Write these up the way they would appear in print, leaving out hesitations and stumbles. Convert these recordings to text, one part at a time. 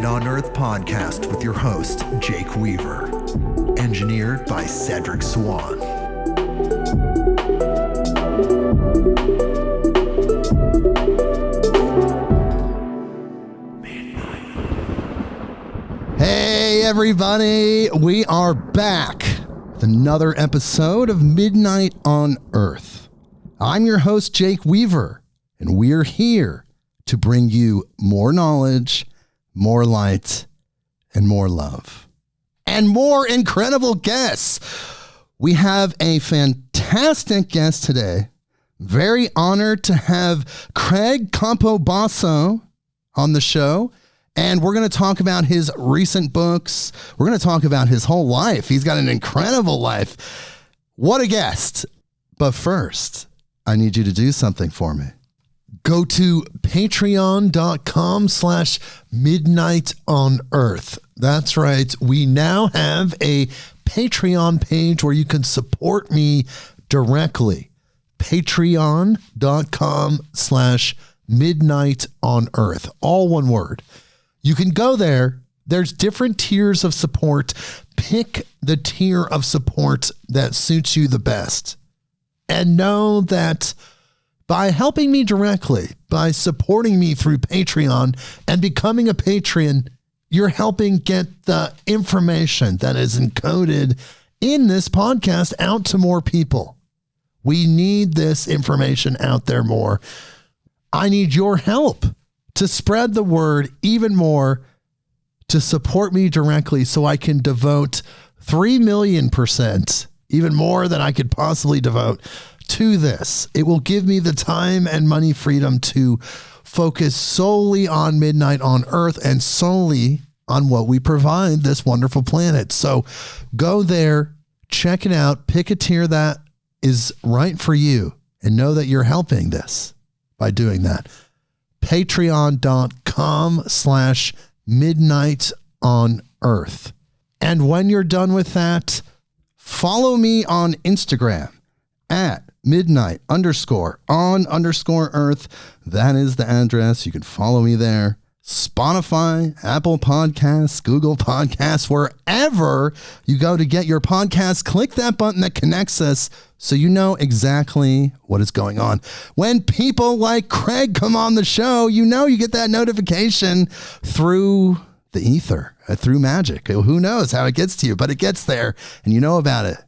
On Earth podcast with your host, Jake Weaver. Engineered by Cedric Swan. Hey, everybody. We are back with another episode of Midnight on Earth. I'm your host, Jake Weaver, and we're here to bring you more knowledge, more light, and more love, and more incredible guests. We have a fantastic guest today. Very honored to have Craig Campobasso on the show, and we're going to talk about his recent books. We're going to talk about his whole life. He's got an incredible life. What a guest. But first, I need you to do something for me. Go to patreon.com/midnightonearth. That's right. We now have a Patreon page where you can support me directly. Patreon.com/midnightonearth. All one word. You can go there. There's different tiers of support. Pick the tier of support that suits you the best. And know that by helping me directly, by supporting me through Patreon and becoming a patron, you're helping get the information that is encoded in this podcast out to more people. We need this information out there more. I need your help to spread the word even more, to support me directly so I can devote 3,000,000%, even more than I could possibly devote to this. It will give me the time and money freedom to focus solely on Midnight on Earth and solely on what we provide this wonderful planet. So go there, check it out, pick a tier that is right for you, and know that you're helping this by doing that. Patreon.com/midnightonearth. And when you're done with that, follow me on Instagram at midnight_on_earth. That is the address. You can follow me there. Spotify, Apple Podcasts, Google Podcasts, wherever you go to get your podcasts, click that button that connects us so you know exactly what is going on. When people like Craig come on the show, you know you get that notification through the ether, through magic. Who knows how it gets to you, but it gets there and you know about it.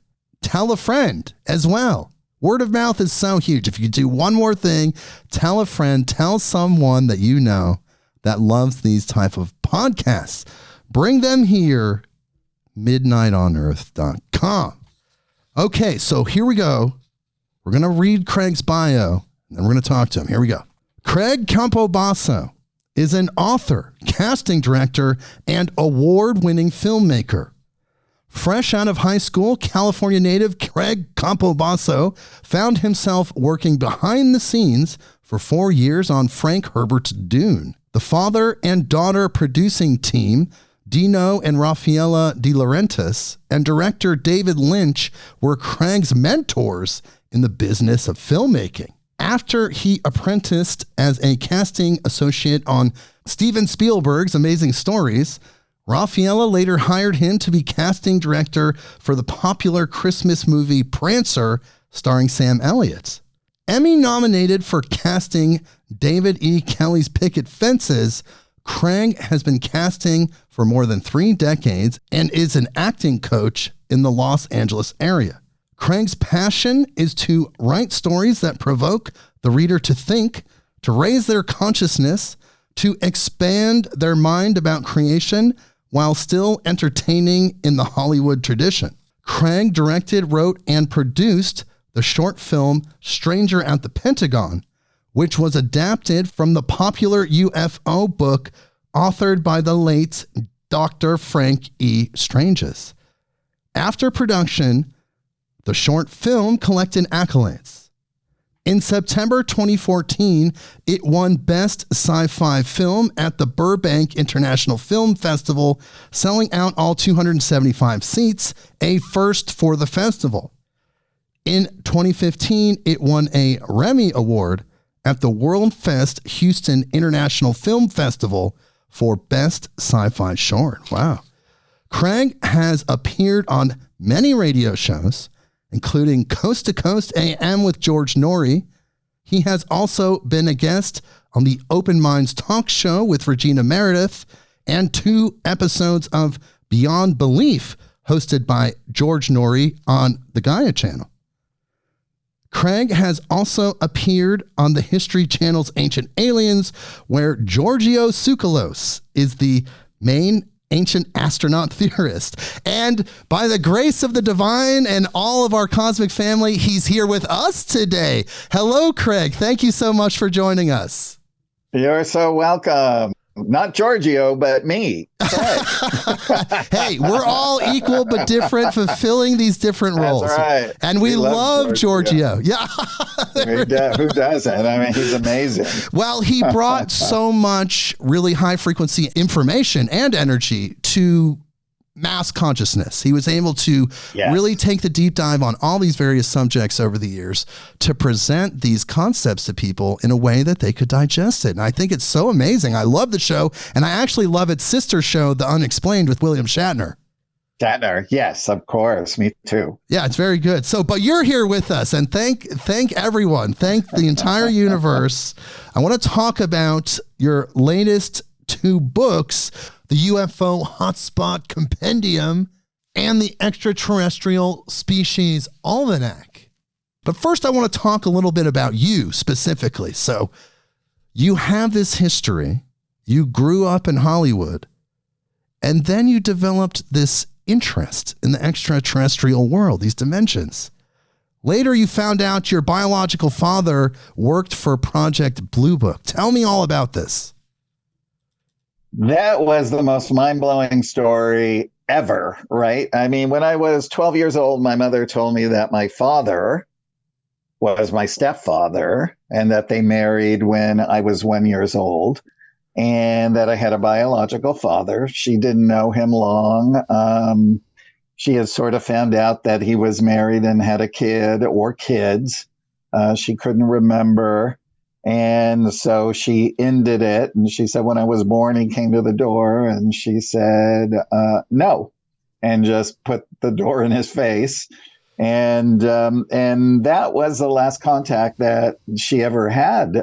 Tell a friend as well. Word of mouth is so huge. If you do one more thing, tell a friend, tell someone that you know that loves these type of podcasts. Bring them here, midnightonearth.com. Okay, so here we go. We're going to read Craig's bio, and then we're going to talk to him. Here we go. Craig Campobasso is an author, casting director, and award-winning filmmaker. Fresh out of high school, California native Craig Campobasso found himself working behind the scenes for 4 years on Frank Herbert's Dune. The father and daughter producing team, Dino and Raffaella De Laurentiis, and director David Lynch were Craig's mentors in the business of filmmaking. After he apprenticed as a casting associate on Steven Spielberg's Amazing Stories, Raffaella later hired him to be casting director for the popular Christmas movie Prancer, starring Sam Elliott. Emmy nominated for casting David E. Kelley's Picket Fences, Craig has been casting for more than 3 decades and is an acting coach in the Los Angeles area. Craig's passion is to write stories that provoke the reader to think, to raise their consciousness, to expand their mind about creation while still entertaining in the Hollywood tradition. Craig directed, wrote, and produced the short film Stranger at the Pentagon, which was adapted from the popular UFO book authored by the late Dr. Frank E. Stranges. After production, the short film collected accolades. In September 2014, it won Best Sci-Fi Film at the Burbank International Film Festival, selling out all 275 seats, a first for the festival. In 2015, it won a Remy Award at the World Fest Houston International Film Festival for Best Sci-Fi Short. Wow. Craig has appeared on many radio shows, including Coast to Coast AM with George Norrie. He has also been a guest on the Open Minds Talk Show with Regina Meredith and 2 episodes of Beyond Belief hosted by George Norrie on the Gaia channel. Craig has also appeared on the History Channel's Ancient Aliens, where Giorgio Tsoukalos is the main ancient astronaut theorist. And by the grace of the divine and all of our cosmic family, he's here with us today. Hello, Craig. Thank you so much for joining us. You're so welcome. Not Giorgio, but me. Hey, we're all equal but different, fulfilling these different roles. That's right. And we love Giorgio. Yeah. Who doesn't? I mean, he's amazing. Well, he brought so much really high frequency information and energy to mass consciousness. He was able to really take the deep dive on all these various subjects over the years to present these concepts to people in a way that they could digest it. And I think it's so amazing. I love the show, and I actually love its sister show, The Unexplained, with William Shatner. Shatner, yes, of course. Me too. Yeah, it's very good. So, but you're here with us, and thank everyone. Thank the entire universe. I want to talk about your latest 2 books, the UFO Hotspot Compendium and the Extraterrestrial Species Almanac. But first, I want to talk a little bit about you specifically. So you have this history, you grew up in Hollywood, and then you developed this interest in the extraterrestrial world, these dimensions. Later, you found out your biological father worked for Project Blue Book. Tell me all about this. That was the most mind-blowing story ever, right? I mean, when I was 12 years old, my mother told me that my father was my stepfather and that they married when I was 1 year old and that I had a biological father. She didn't know him long. She had sort of found out that he was married and had a kid or kids. She couldn't remember. And so she ended it. And she said, when I was born, he came to the door and she said, no, and just put the door in his face. And that was the last contact that she ever had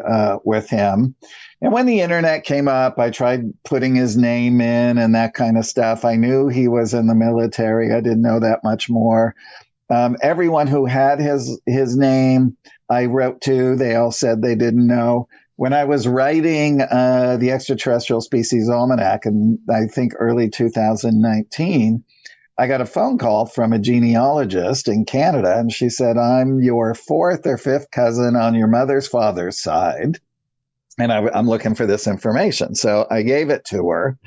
with him. And when the internet came up, I tried putting his name in and that kind of stuff. I knew he was in the military. I didn't know that much more. Everyone who had his name I wrote to, they all said they didn't know. When I was writing the Extraterrestrial Species Almanac in, I think, early 2019, I got a phone call from a genealogist in Canada, and she said, I'm your 4th or 5th cousin on your mother's father's side, and I'm looking for this information. So I gave it to her.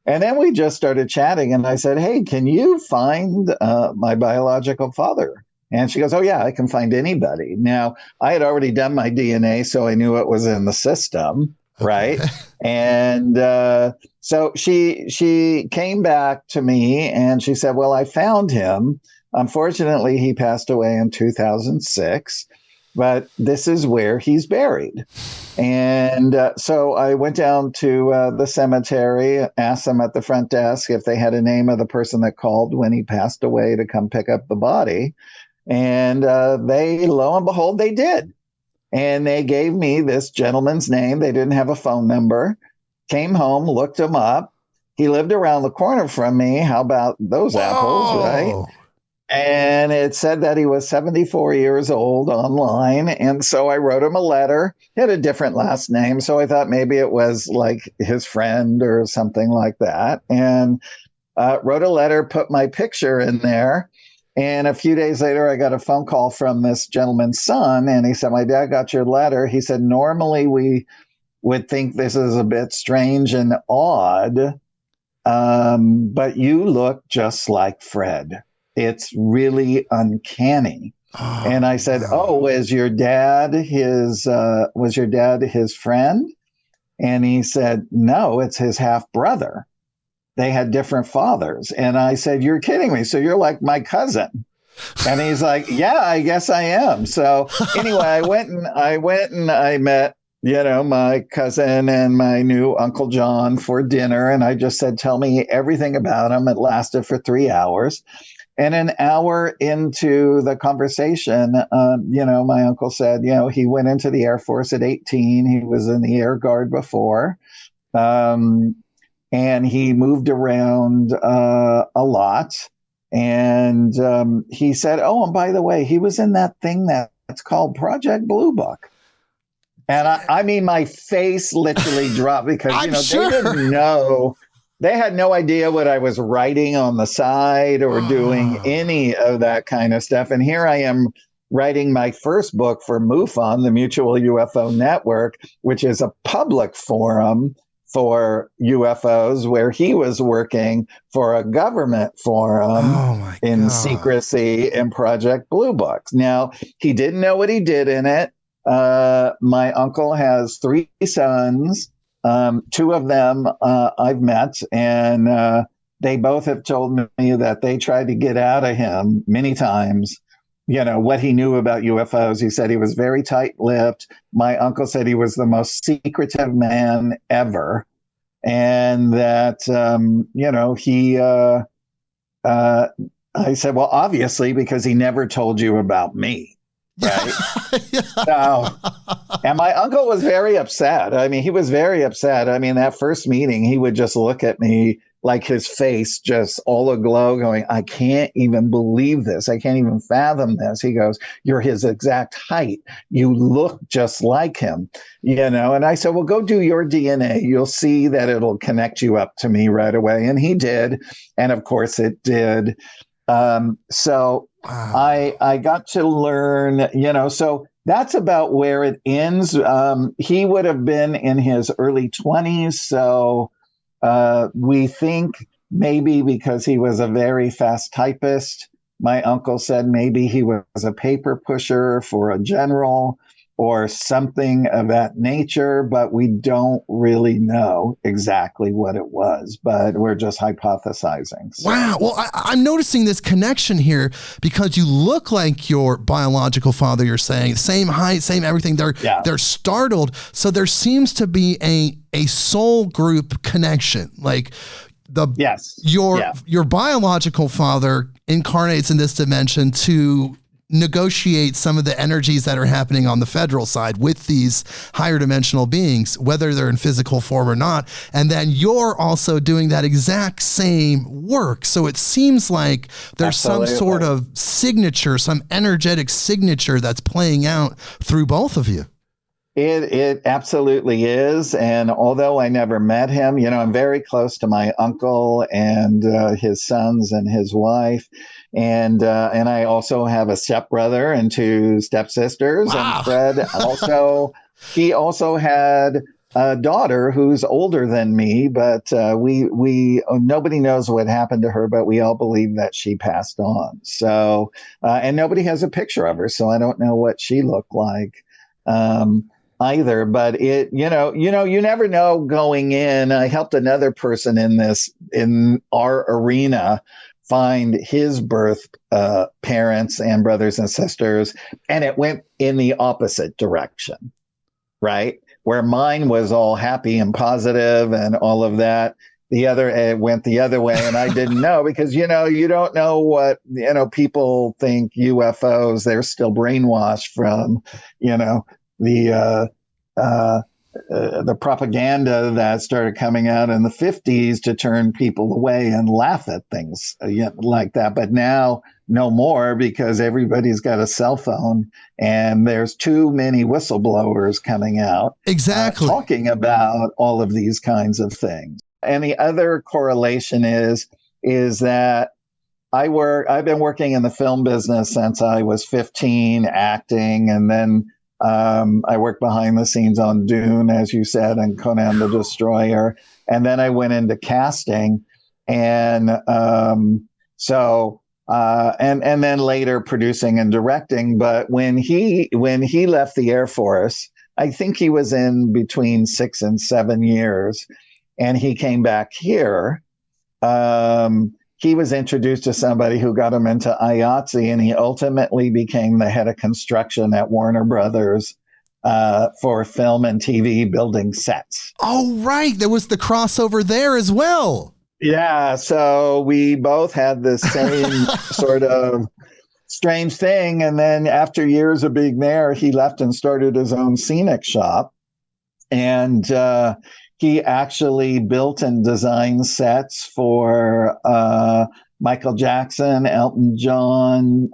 And then we just started chatting, and I said, hey, can you find my biological father? And she goes, oh, yeah, I can find anybody. Now, I had already done my DNA, so I knew it was in the system, right? And so she came back to me, and she said, well, I found him. Unfortunately, he passed away in 2006, but this is where he's buried. And so I went down to the cemetery, asked them at the front desk if they had a name of the person that called when he passed away to come pick up the body. And they, lo and behold, they did. And they gave me this gentleman's name. They didn't have a phone number. Came home, looked him up. He lived around the corner from me. How about those apples, right? And it said that he was 74 years old online. And so I wrote him a letter. He had a different last name. So I thought maybe it was like his friend or something like that. And wrote a letter, put my picture in there. And a few days later, I got a phone call from this gentleman's son. And he said, my dad got your letter. He said, normally we would think this is a bit strange and odd, but you look just like Fred. It's really uncanny. Oh, and I said, wow. "Oh, was your dad his friend?" And he said, "No, it's his half brother. They had different fathers." And I said, "You're kidding me. So you're like my cousin." And he's like, "Yeah, I guess I am." So anyway, I went and I met, my cousin and my new Uncle John for dinner. And I just said, "Tell me everything about him." It lasted for 3 hours. And an hour into the conversation, my uncle said, he went into the Air Force at 18. He was in the Air Guard before. And he moved around a lot. And he said, "Oh, and by the way, he was in that thing that's called Project Blue Book." And I mean, my face literally dropped because, they didn't know. They had no idea what I was writing on the side or doing any of that kind of stuff. And here I am writing my first book for MUFON, the Mutual UFO Network, which is a public forum for UFOs, where he was working for a government forum in secrecy in Project Blue Book. Now, he didn't know what he did in it. My uncle has 3 sons. 2 of them I've met, and they both have told me that they tried to get out of him many times, what he knew about UFOs. He said he was very tight-lipped. My uncle said he was the most secretive man ever, and that, I said, "Well, obviously, because he never told you about me." Right. So, and my uncle was very upset. I mean, he was very upset. I mean, that first meeting, he would just look at me like his face just all aglow, going, "I can't even believe this. I can't even fathom this." He goes, "You're his exact height. You look just like him." And I said, "Well, go do your DNA. You'll see that it'll connect you up to me right away." And he did. And of course it did. So wow. I got to learn, so that's about where it ends. He would have been in his early 20s. So we think maybe because he was a very fast typist. My uncle said maybe he was a paper pusher for a general or something of that nature, but we don't really know exactly what it was, but we're just hypothesizing. So. Wow. Well, I'm noticing this connection here because you look like your biological father, you're saying, same height, same everything. They're startled. So there seems to be a soul group connection. Like your biological father incarnates in this dimension to negotiate some of the energies that are happening on the federal side with these higher dimensional beings, whether they're in physical form or not. And then you're also doing that exact same work. So it seems like there's some sort of signature, some energetic signature that's playing out through both of you. It absolutely is. And although I never met him, I'm very close to my uncle and his sons and his wife. And I also have a stepbrother and 2 stepsisters. Wow. And Fred he also had a daughter who's older than me, but we nobody knows what happened to her, but we all believe that she passed on. So, and nobody has a picture of her, so I don't know what she looked like. Either, but you never know going in. I helped another person in our arena find his birth parents and brothers and sisters, and it went in the opposite direction, right? Where mine was all happy and positive and all of that. It went the other way, and I didn't know because, you don't know what, people think UFOs, they're still brainwashed from, the propaganda that started coming out in the 50s to turn people away and laugh at things like that. But now no more, because everybody's got a cell phone and there's too many whistleblowers coming out. Exactly. Talking about all of these kinds of things. And the other correlation is that I've been working in the film business since I was 15, acting, and then I worked behind the scenes on Dune, as you said, and Conan the Destroyer. And then I went into casting. And and then later producing and directing. But when he left the Air Force, I think he was in between 6 and 7 years, and he came back here. He was introduced to somebody who got him into IATSE, and he ultimately became the head of construction at Warner Brothers for film and TV, building sets. Oh, right. There was the crossover there as well. Yeah, so we both had the same sort of strange thing. And then after years of being there, he left and started his own scenic shop. And he actually built and designed sets for Michael Jackson, Elton John,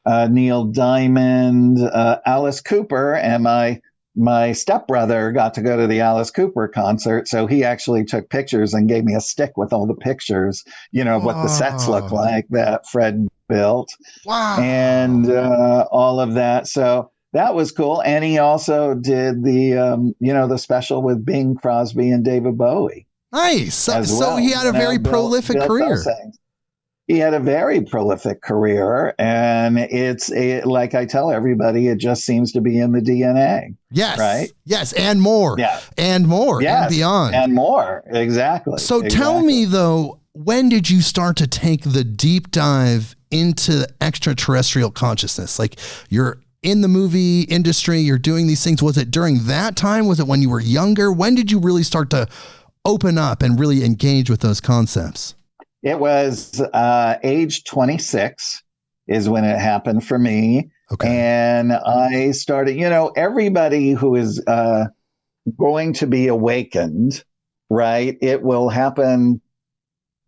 Neil Diamond, Alice Cooper, and my stepbrother got to go to the Alice Cooper concert. So he actually took pictures and gave me a stick with all the pictures, of what the sets look like that Fred built. Wow. And all of that. So that was cool. And he also did the special with Bing Crosby and David Bowie. Nice. So he had a very prolific career. He had a very prolific career, and like I tell everybody, it just seems to be in the DNA. Yes. Right? Yes, and more. Yeah. And more. Yes, and beyond. And more. Exactly. So tell me, though, when did you start to take the deep dive into extraterrestrial consciousness? Like, you're in the movie industry, you're doing these things. Was it during that time? Was it when you were younger? When did you really start to open up and really engage with those concepts? It was age 26 is when it happened for me. Okay. And I started, everybody who is going to be awakened, right? It will happen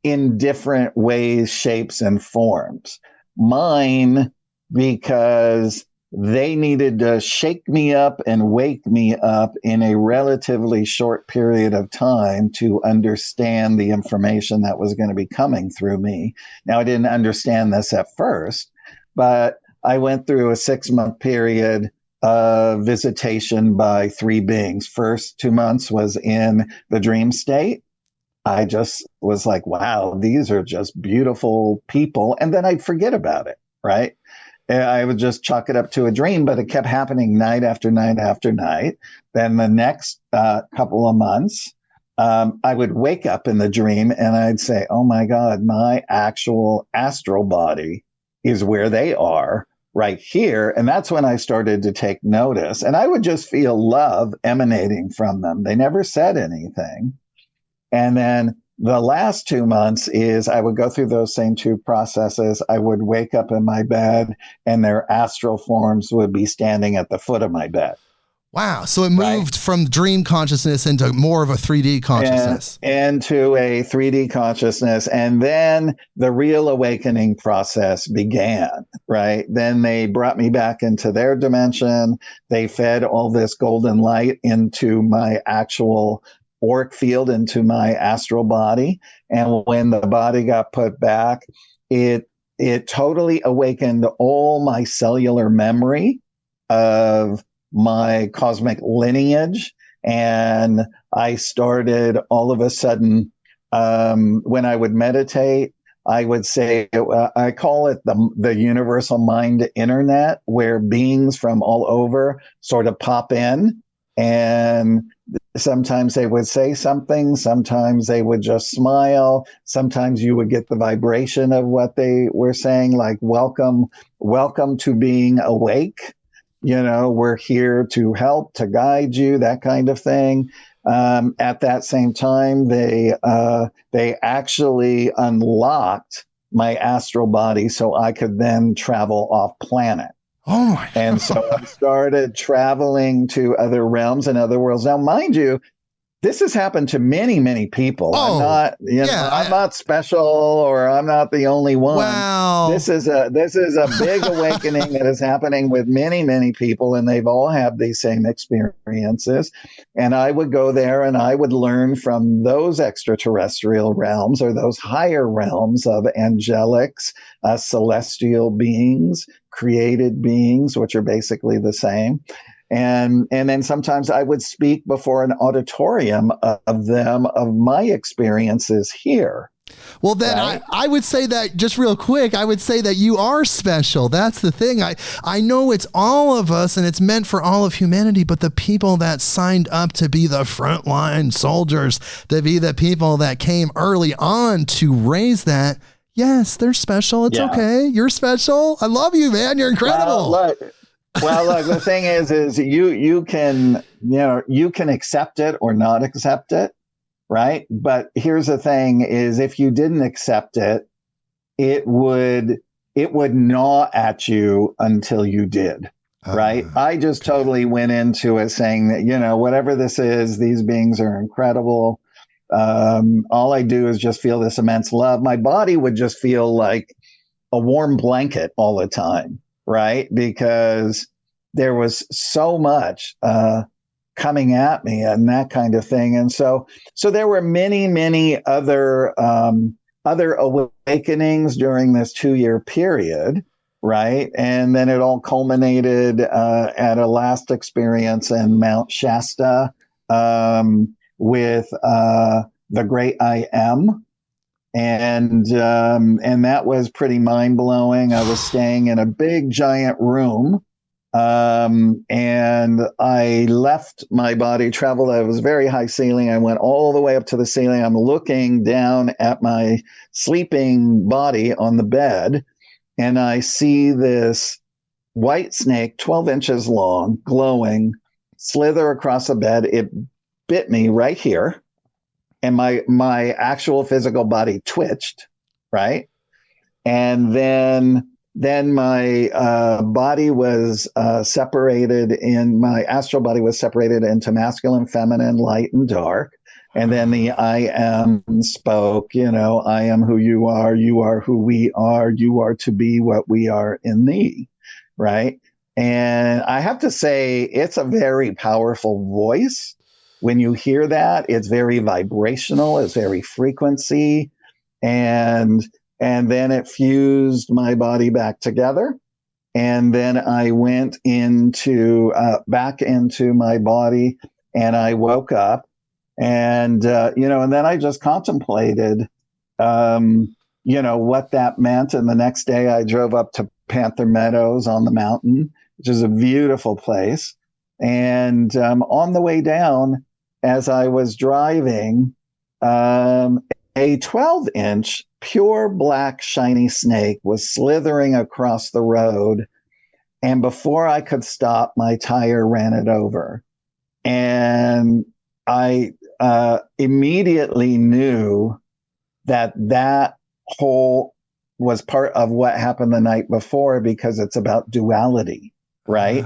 in different ways, shapes, and forms. Mine, because they needed to shake me up and wake me up in a relatively short period of time to understand the information that was going to be coming through me. Now, I didn't understand this at first, but I went through a 6-month period of visitation by 3 beings. First 2 months was in the dream state. I just was like, wow, these are just beautiful people. And then I'd forget about it, right? I would just chalk it up to a dream, but it kept happening night after night after night. Then the next couple of months, I would wake up in the dream and I'd say, oh my God, my actual astral body is where they are right here. And that's when I started to take notice. And I would just feel love emanating from them. They never said anything. And then the last 2 months is I would go through those same 2 processes. I would wake up in my bed and their astral forms would be standing at the foot of my bed. Wow. So it moved from dream consciousness into more of a 3D consciousness. And to a 3D consciousness. And then the real awakening process began, right? Then they brought me back into their dimension. They fed all this golden light into my actual auric field, into my astral body. And when the body got put back, it totally awakened all my cellular memory of my cosmic lineage. And I started all of a sudden, when I would meditate, I would say, I call it the universal mind internet, where beings from all over sort of pop in. And sometimes they would say something, sometimes they would just smile, sometimes you would get the vibration of what they were saying, like, welcome to being awake. We're here to help, to guide you, that kind of thing. At that same time, they actually unlocked my astral body so I could then travel off planet. Oh my God. And so I started traveling to other realms and other worlds. Now, mind you, this has happened to many, many people. Oh, I'm not special, or I'm not the only one. Wow. This is a big awakening that is happening with many, many people, and they've all had these same experiences. And I would go there and I would learn from those extraterrestrial realms, or those higher realms of angelics, celestial beings, created beings, which are basically the same. And then sometimes I would speak before an auditorium of them, of my experiences here. Well, then right? I would say that, just real quick, I would say that you are special. That's the thing. I know it's all of us and it's meant for all of humanity, but the people that signed up to be the frontline soldiers, to be the people that came early on to raise that, yes, they're special. It's okay. You're special. I love you, man. You're incredible. Well, look, the thing is you can, you can accept it or not accept it. Right. But here's the thing is, if you didn't accept it, it would gnaw at you until you did. Right. I just totally went into it saying that, whatever this is, these beings are incredible. All I do is just feel this immense love. My body would just feel like a warm blanket all the time. Right. Because there was so much, coming at me and that kind of thing. And so there were many other awakenings during this 2-year period, right? And then it all culminated at a last experience in Mount Shasta with the great I Am. And that was pretty mind-blowing. I was staying in a big giant room. And I left my body, traveled. I was very high ceiling. I went all the way up to the ceiling. I'm looking down at my sleeping body on the bed, and I see this white snake, 12 inches long, glowing, slither across the bed. It bit me right here, and my actual physical body twitched, right? And then my body was separated my astral body was separated into masculine, feminine, light, and dark. And then the I Am spoke, I am who you are who we are, you are to be what we are in thee, right? And I have to say, it's a very powerful voice. When you hear that, it's very vibrational, it's very frequency, and then it fused my body back together. And then I went back into my body, and I woke up, and and then I just contemplated, what that meant. And the next day I drove up to Panther Meadows on the mountain, which is a beautiful place. And on the way down, as I was driving, a 12-inch pure black shiny snake was slithering across the road. And before I could stop, my tire ran it over. And I immediately knew that whole was part of what happened the night before, because it's about duality, right?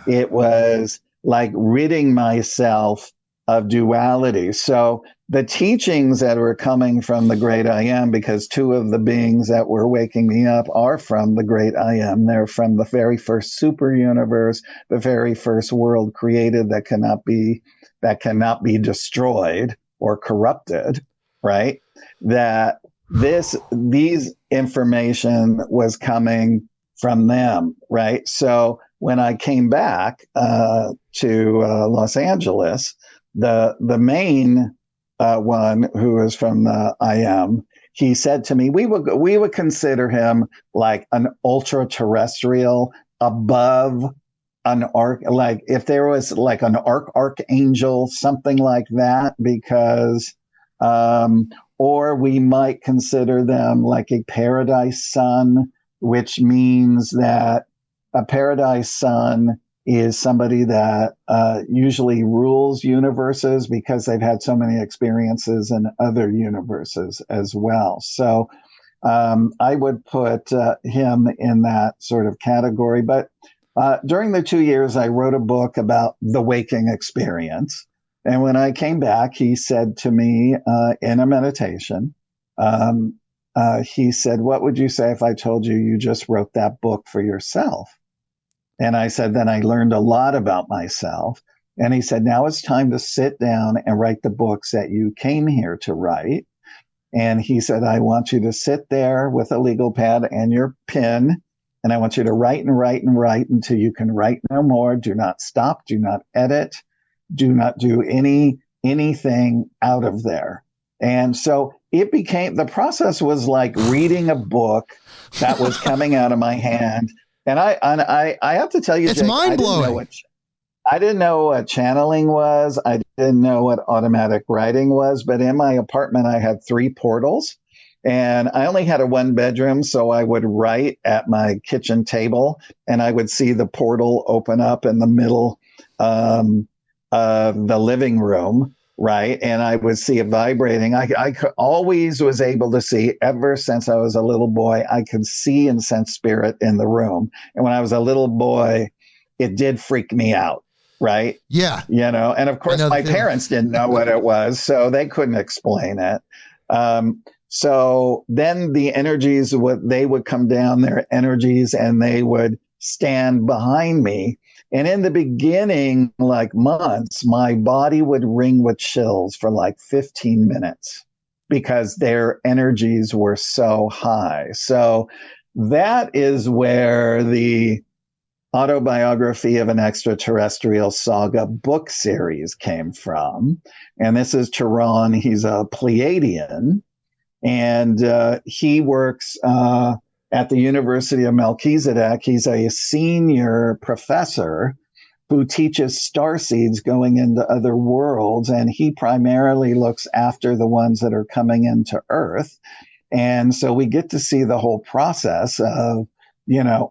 It was like ridding myself of duality. So the teachings that were coming from the great I Am, because 2 of the beings that were waking me up are from the great I Am. They're from the very first super universe, the very first world created that cannot be destroyed or corrupted, right? That these information was coming from them, right? So when I came back to Los Angeles, the main one, who is from the I Am, he said to me, we would consider him like an ultra-terrestrial, above an like if there was like an archangel, something like that, because or we might consider them like a paradise son, which means that a paradise son is somebody that usually rules universes because they've had so many experiences in other universes as well. So I would put him in that sort of category. But during the 2 years, I wrote a book about the waking experience. And when I came back, he said to me in a meditation, he said, "What would you say if I told you you just wrote that book for yourself?" And I said, then I learned a lot about myself. And he said, now it's time to sit down and write the books that you came here to write. And he said, I want you to sit there with a legal pad and your pen And I want you to write and write and write until you can write no more. Do not stop. Do not edit. Do not do anything out of there. And so the process was like reading a book that was coming out of my hand. And I have to tell you, it's Jake, mind blowing. I didn't know what channeling was. I didn't know what automatic writing was. But in my apartment, I had 3 portals. And I only had a 1-bedroom, so I would write at my kitchen table, and I would see the portal open up in the middle of the living room, right? And I would see it vibrating. I always was able to see, ever since I was a little boy, I could see and sense spirit in the room. And when I was a little boy, it did freak me out, right? Yeah. And of course, my parents didn't know what it was, so they couldn't explain it. So then the energies, they would come down, their energies, and they would stand behind me. And in the beginning, like months, my body would ring with chills for like 15 minutes because their energies were so high. So that is where the Autobiography of an Extraterrestrial Saga book series came from. And this is Thyron. He's a Pleiadean. And he works at the University of Melchizedek. He's a senior professor who teaches starseeds going into other worlds. And he primarily looks after the ones that are coming into Earth. And so we get to see the whole process of,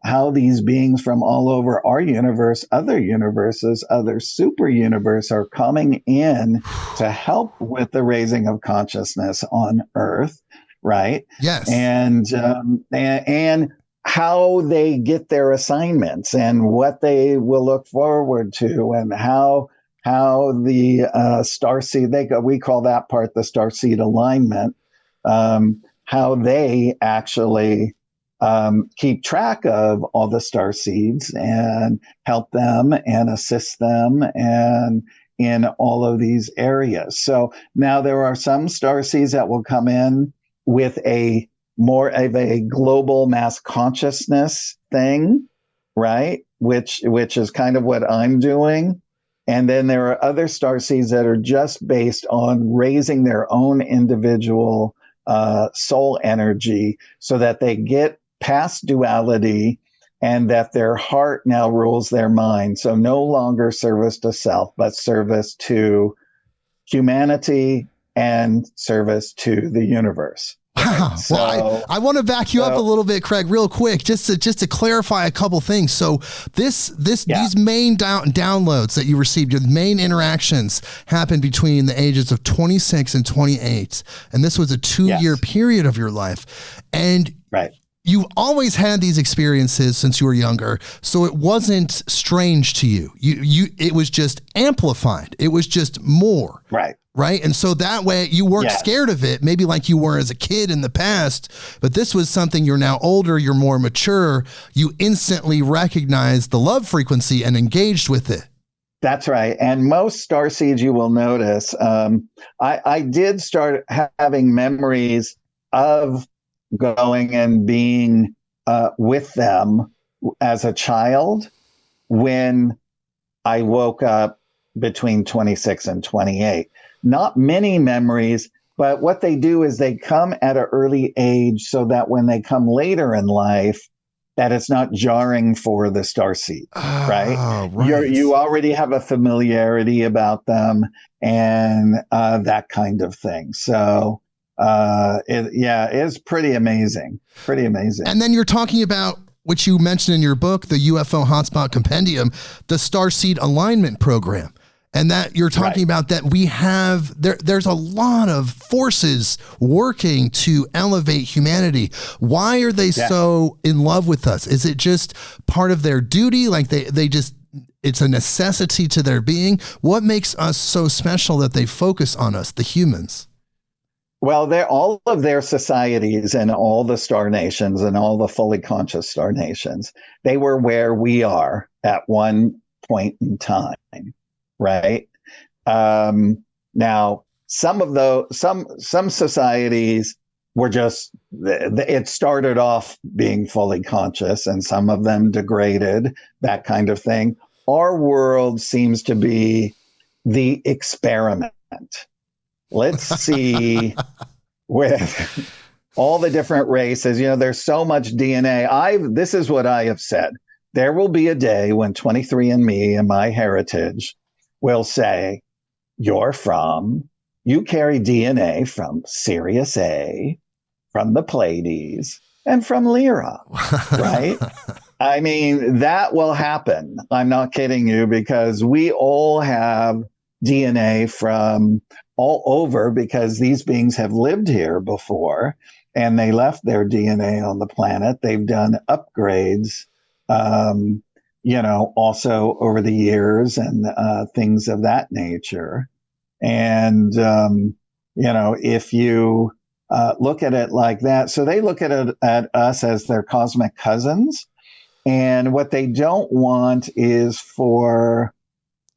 how these beings from all over our universe, other universes, other super universe are coming in to help with the raising of consciousness on Earth, right? Yes. And how they get their assignments and what they will look forward to, and how the starseed, we call that part the starseed alignment, how they actually keep track of all the star seeds and help them and assist them and in all of these areas. So now there are some star seeds that will come in with a more of a global mass consciousness thing, right? Which is kind of what I'm doing. And then there are other star seeds that are just based on raising their own individual soul energy so that they get past duality and that their heart now rules their mind. So no longer service to self, but service to humanity and service to the universe. Wow. So, well, I want to back you up a little bit, Craig, real quick, just to clarify a couple things. So these main downloads that you received, your main interactions happened between the ages of 26 and 28. And this was a 2-year period of your life. And you always had these experiences since you were younger, so it wasn't strange to you. It was just amplified. It was just more. Right. And so that way you weren't scared of it, maybe like you were as a kid in the past, but this was something you're now older, you're more mature. You instantly recognized the love frequency and engaged with it. That's right. And most starseeds, you will notice, I did start having memories of going and being with them as a child when I woke up between 26 and 28. Not many memories, but what they do is they come at an early age so that when they come later in life, that it's not jarring for the starseed, right? You already have a familiarity about them and that kind of thing. So it's pretty amazing. And then you're talking about, which you mentioned in your book, the UFO Hotspot Compendium, the Starseed Alignment Program. And that you're talking about that we have, there's a lot of forces working to elevate humanity. Why are they so in love with us? Is it just part of their duty? Like they just, it's a necessity to their being? What makes us so special that they focus on us, the humans? Well, all of their societies and all the star nations and all the fully conscious star nations, they were where we are at one point in time, right? Now, some societies were just, it started off being fully conscious and some of them degraded, that kind of thing. Our world seems to be the experiment. Let's see with all the different races, there's so much DNA. This is what I have said. There will be a day when 23andMe and my heritage will say, you carry DNA from Sirius A, from the Pleiades, and from Lyra, right? I mean, that will happen. I'm not kidding you, because we all have DNA from all over, because these beings have lived here before and they left their DNA on the planet. They've done upgrades, also over the years and things of that nature. And, if you look at it like that, so they look at us as their cosmic cousins. And what they don't want is for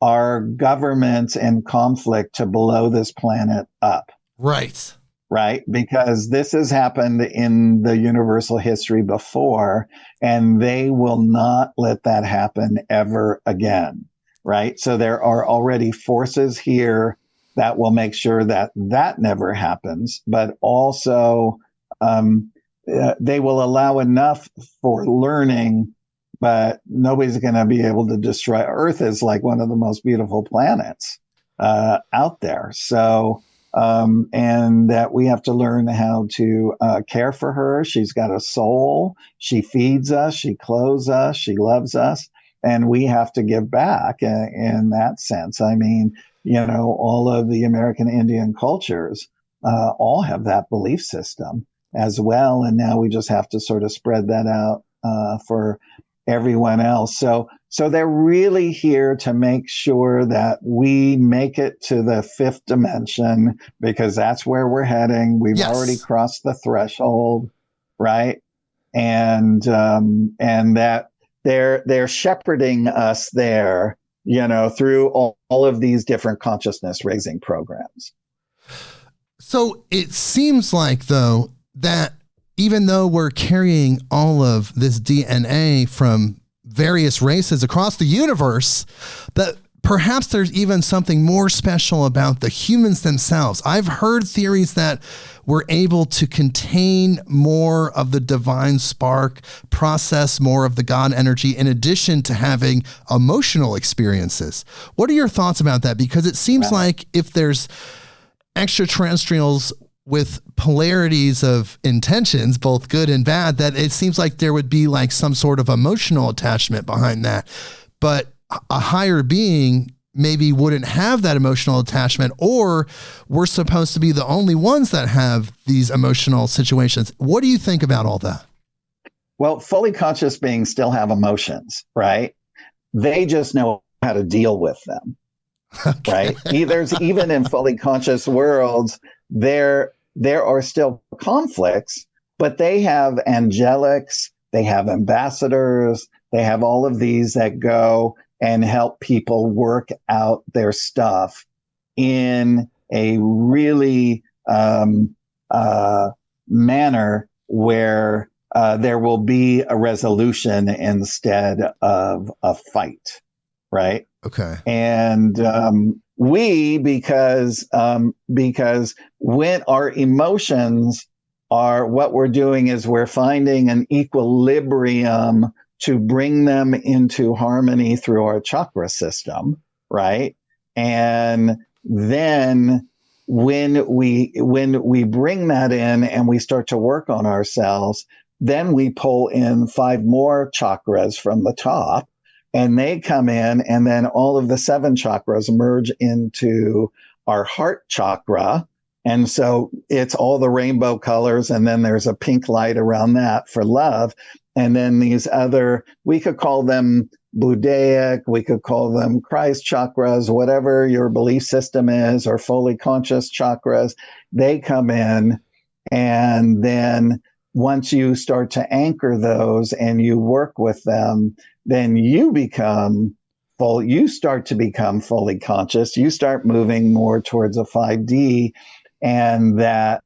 our governments and conflict to blow this planet up. Right. Right? Because this has happened in the universal history before, and they will not let that happen ever again. Right? So there are already forces here that will make sure that that never happens, but also they will allow enough for learning, but nobody's going to be able to destroy. Earth is like one of the most beautiful planets out there. So, and that we have to learn how to care for her. She's got a soul. She feeds us. She clothes us. She loves us. And we have to give back in that sense. I mean, all of the American Indian cultures all have that belief system as well. And now we just have to sort of spread that out for everyone else. So they're really here to make sure that we make it to the fifth dimension, because that's where we're heading. We've already crossed the threshold, right? And that they're shepherding us there, through all of these different consciousness raising programs. So it seems like, though, that even though we're carrying all of this DNA from various races across the universe, that perhaps there's even something more special about the humans themselves. I've heard theories that we're able to contain more of the divine spark, process more of the God energy, in addition to having emotional experiences. What are your thoughts about that? Because it seems like if there's extraterrestrials with polarities of intentions, both good and bad, that it seems like there would be like some sort of emotional attachment behind that. But a higher being maybe wouldn't have that emotional attachment, or we're supposed to be the only ones that have these emotional situations. What do you think about all that? Well, fully conscious beings still have emotions, right? They just know how to deal with them, right? There's even in fully conscious worlds, there are still conflicts, but they have angelics, they have ambassadors, they have all of these that go and help people work out their stuff in a really manner where there will be a resolution instead of a fight, right? Okay. And because when our emotions are, what we're doing is we're finding an equilibrium to bring them into harmony through our chakra system, right? And then when we bring that in and we start to work on ourselves, then we pull in 5 more chakras from the top, and they come in, and then all of the 7 chakras merge into our heart chakra. And so it's all the rainbow colors, and then there's a pink light around that for love. And then these other, we could call them Buddhaic, we could call them Christ chakras, whatever your belief system is, or fully conscious chakras, they come in. And then once you start to anchor those and you work with them, then you start to become fully conscious. You start moving more towards a 5D, and that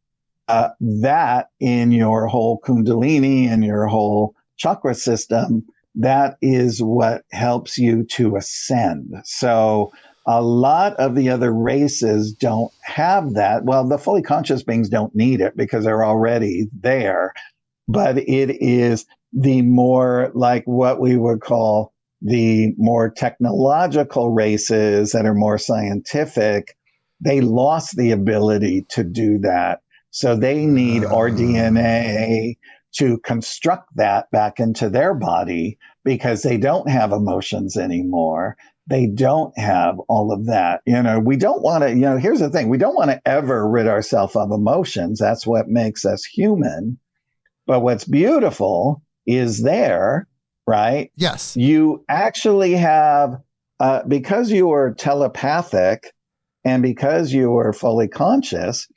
that in your whole Kundalini and your whole chakra system, that is what helps you to ascend. So a lot of the other races don't have that. Well, the fully conscious beings don't need it because they're already there. But it is the more like what we would call the more technological races that are more scientific. They lost the ability to do that. So they need our DNA to construct that back into their body because they don't have emotions anymore. They don't have all of that. We don't want to, here's the thing. We don't want to ever rid ourselves of emotions. That's what makes us human. But what's beautiful is there, right? Yes. You actually have, because you are telepathic and because you are fully conscious,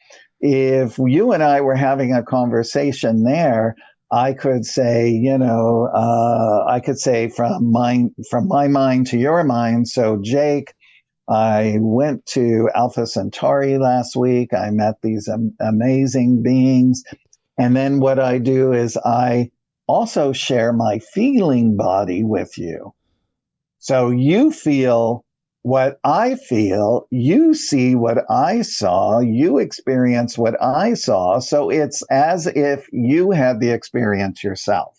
if you and I were having a conversation there, I could say, I could say from my mind to your mind. So, Jake, I went to Alpha Centauri last week. I met these amazing beings. And then what I do is I also share my feeling body with you. So you feel what I feel, you see what I saw, you experience what I saw. So it's as if you had the experience yourself.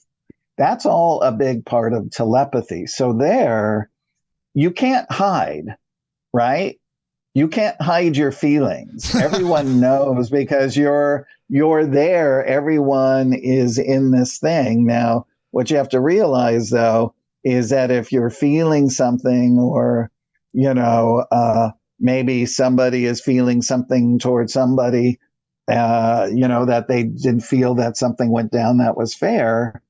That's all a big part of telepathy. So there, you can't hide, right? You can't hide your feelings. Everyone knows because you're there. Everyone is in this thing. Now, what you have to realize, though, is that if you're feeling something or, maybe somebody is feeling something towards somebody, that they didn't feel that something went down that was fair,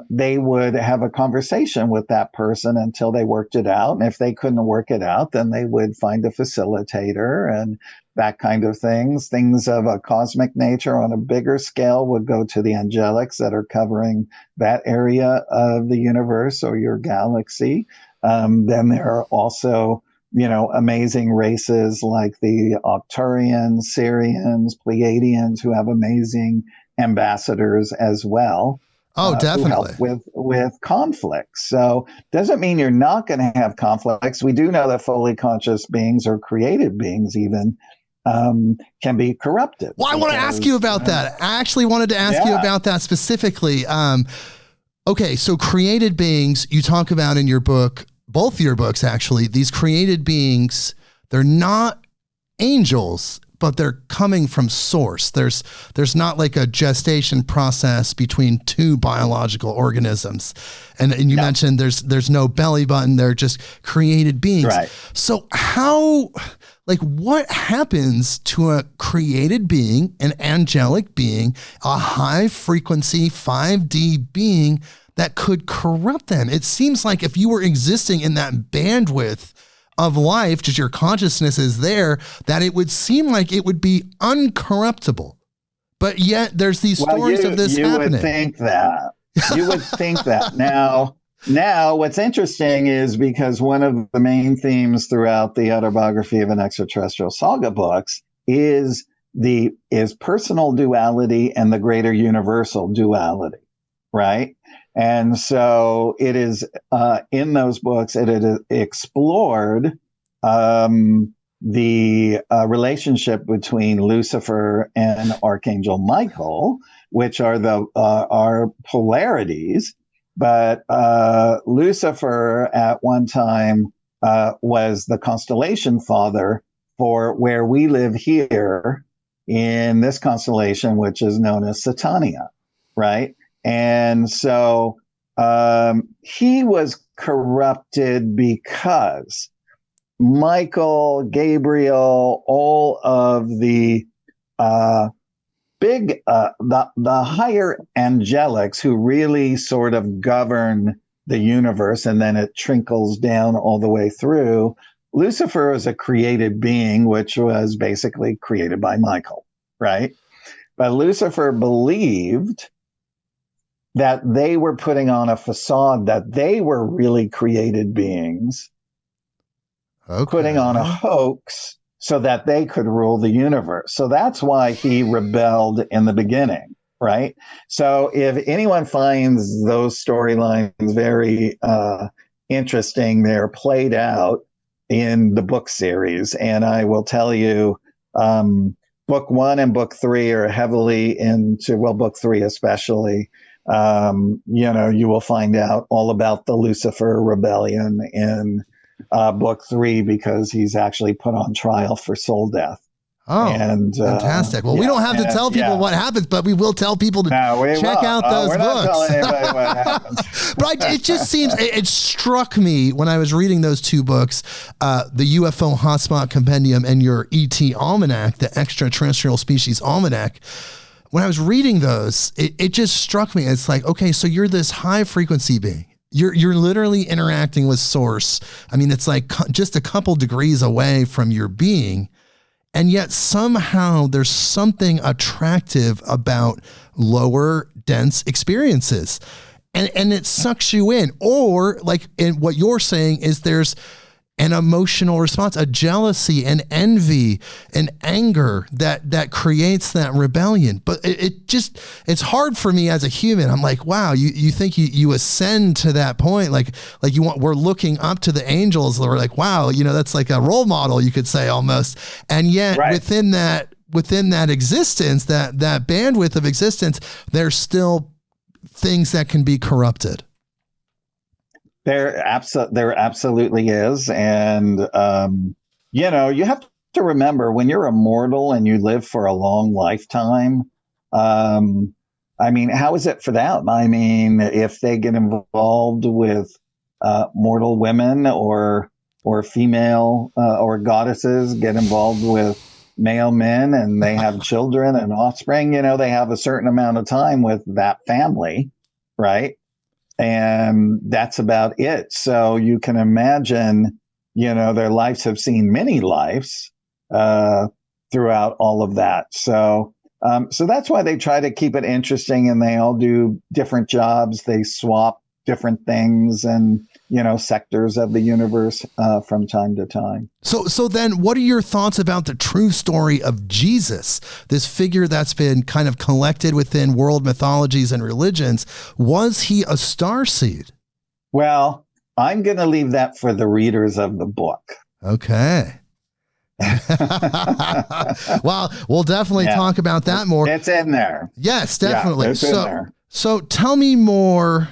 they would have a conversation with that person until they worked it out. And if they couldn't work it out, then they would find a facilitator and that kind of things. Things of a cosmic nature on a bigger scale would go to the angelics that are covering that area of the universe or your galaxy. Then there are also, amazing races like the Arcturians, Syrians, Pleiadians who have amazing ambassadors as well. Oh, definitely. Who help with conflicts. So doesn't mean you're not going to have conflicts. We do know that fully conscious beings or created beings even can be corrupted. Well, I want to ask you about that. I actually wanted to ask you about that specifically. Okay, so created beings, you talk about in your book, both your books actually, these created beings, they're not angels, but they're coming from source. There's not like a gestation process between two biological organisms. And you mentioned there's no belly button. They're just created beings. Right. So what happens to a created being, an angelic being, a high frequency 5D being that could corrupt them? It seems like if you were existing in that bandwidth of life, just your consciousness is there, that it would seem like it would be uncorruptible. But yet there's these stories of this happening. You would think that. You would think that. Now, what's interesting is because one of the main themes throughout the Autobiography of an Extraterrestrial Saga books is personal duality and the greater universal duality, right? And so it is in those books, it is explored the relationship between Lucifer and Archangel Michael, which are are polarities. But Lucifer at one time was the constellation father for where we live here in this constellation, which is known as Satania, right? And so he was corrupted because Michael, Gabriel, all of the the higher angelics who really sort of govern the universe, and then it trickles down all the way through. Lucifer is a created being, which was basically created by Michael, right? But Lucifer believed that they were putting on a facade that they were really created beings, putting on a hoax so that they could rule the universe. So that's why he rebelled in the beginning, right? So if anyone finds those storylines very interesting, they're played out in the book series. And I will tell you, book 1 and book 3 are heavily into, well, book 3 especially. You will find out all about the Lucifer rebellion in book 3, because he's actually put on trial for soul death. Oh, and fantastic. Well, we don't have to tell people what happens, but we will tell people to check out those books. Not telling anybody what happens. But it just seems, it struck me when I was reading those 2 books, the UFO Hotspot Compendium and your ET Almanac, the Extraterrestrial Species Almanac. When I was reading those, it just struck me. It's like, okay, so you're this high frequency being. You're literally interacting with source. I mean, it's like just a couple degrees away from your being. And yet somehow there's something attractive about lower dense experiences. And it sucks you in. Or like in what you're saying is there's an emotional response, a jealousy, an envy, an anger that creates that rebellion. But it's hard for me as a human. I'm like, wow, you think you ascend to that point. Like we're looking up to the angels. We're like, wow, that's like a role model, you could say almost. And yet within that existence, that bandwidth of existence, there's still things that can be corrupted. There absolutely is. And, you have to remember, when you're immortal and you live for a long lifetime, I mean, how is it for them? I mean, if they get involved with mortal women or female or goddesses get involved with male men and they have children and offspring, they have a certain amount of time with that family, right? And that's about it. So you can imagine, their lives have seen many lives throughout all of that. So that's why they try to keep it interesting, and they all do different jobs. They swap different things and, sectors of the universe from time to time. So then what are your thoughts about the true story of Jesus, this figure that's been kind of collected within world mythologies and religions? Was he a starseed? Well, I'm going to leave that for the readers of the book. Okay. Well, we'll definitely talk about that more. It's in there. Yes, definitely. Yeah, it's in there. So tell me more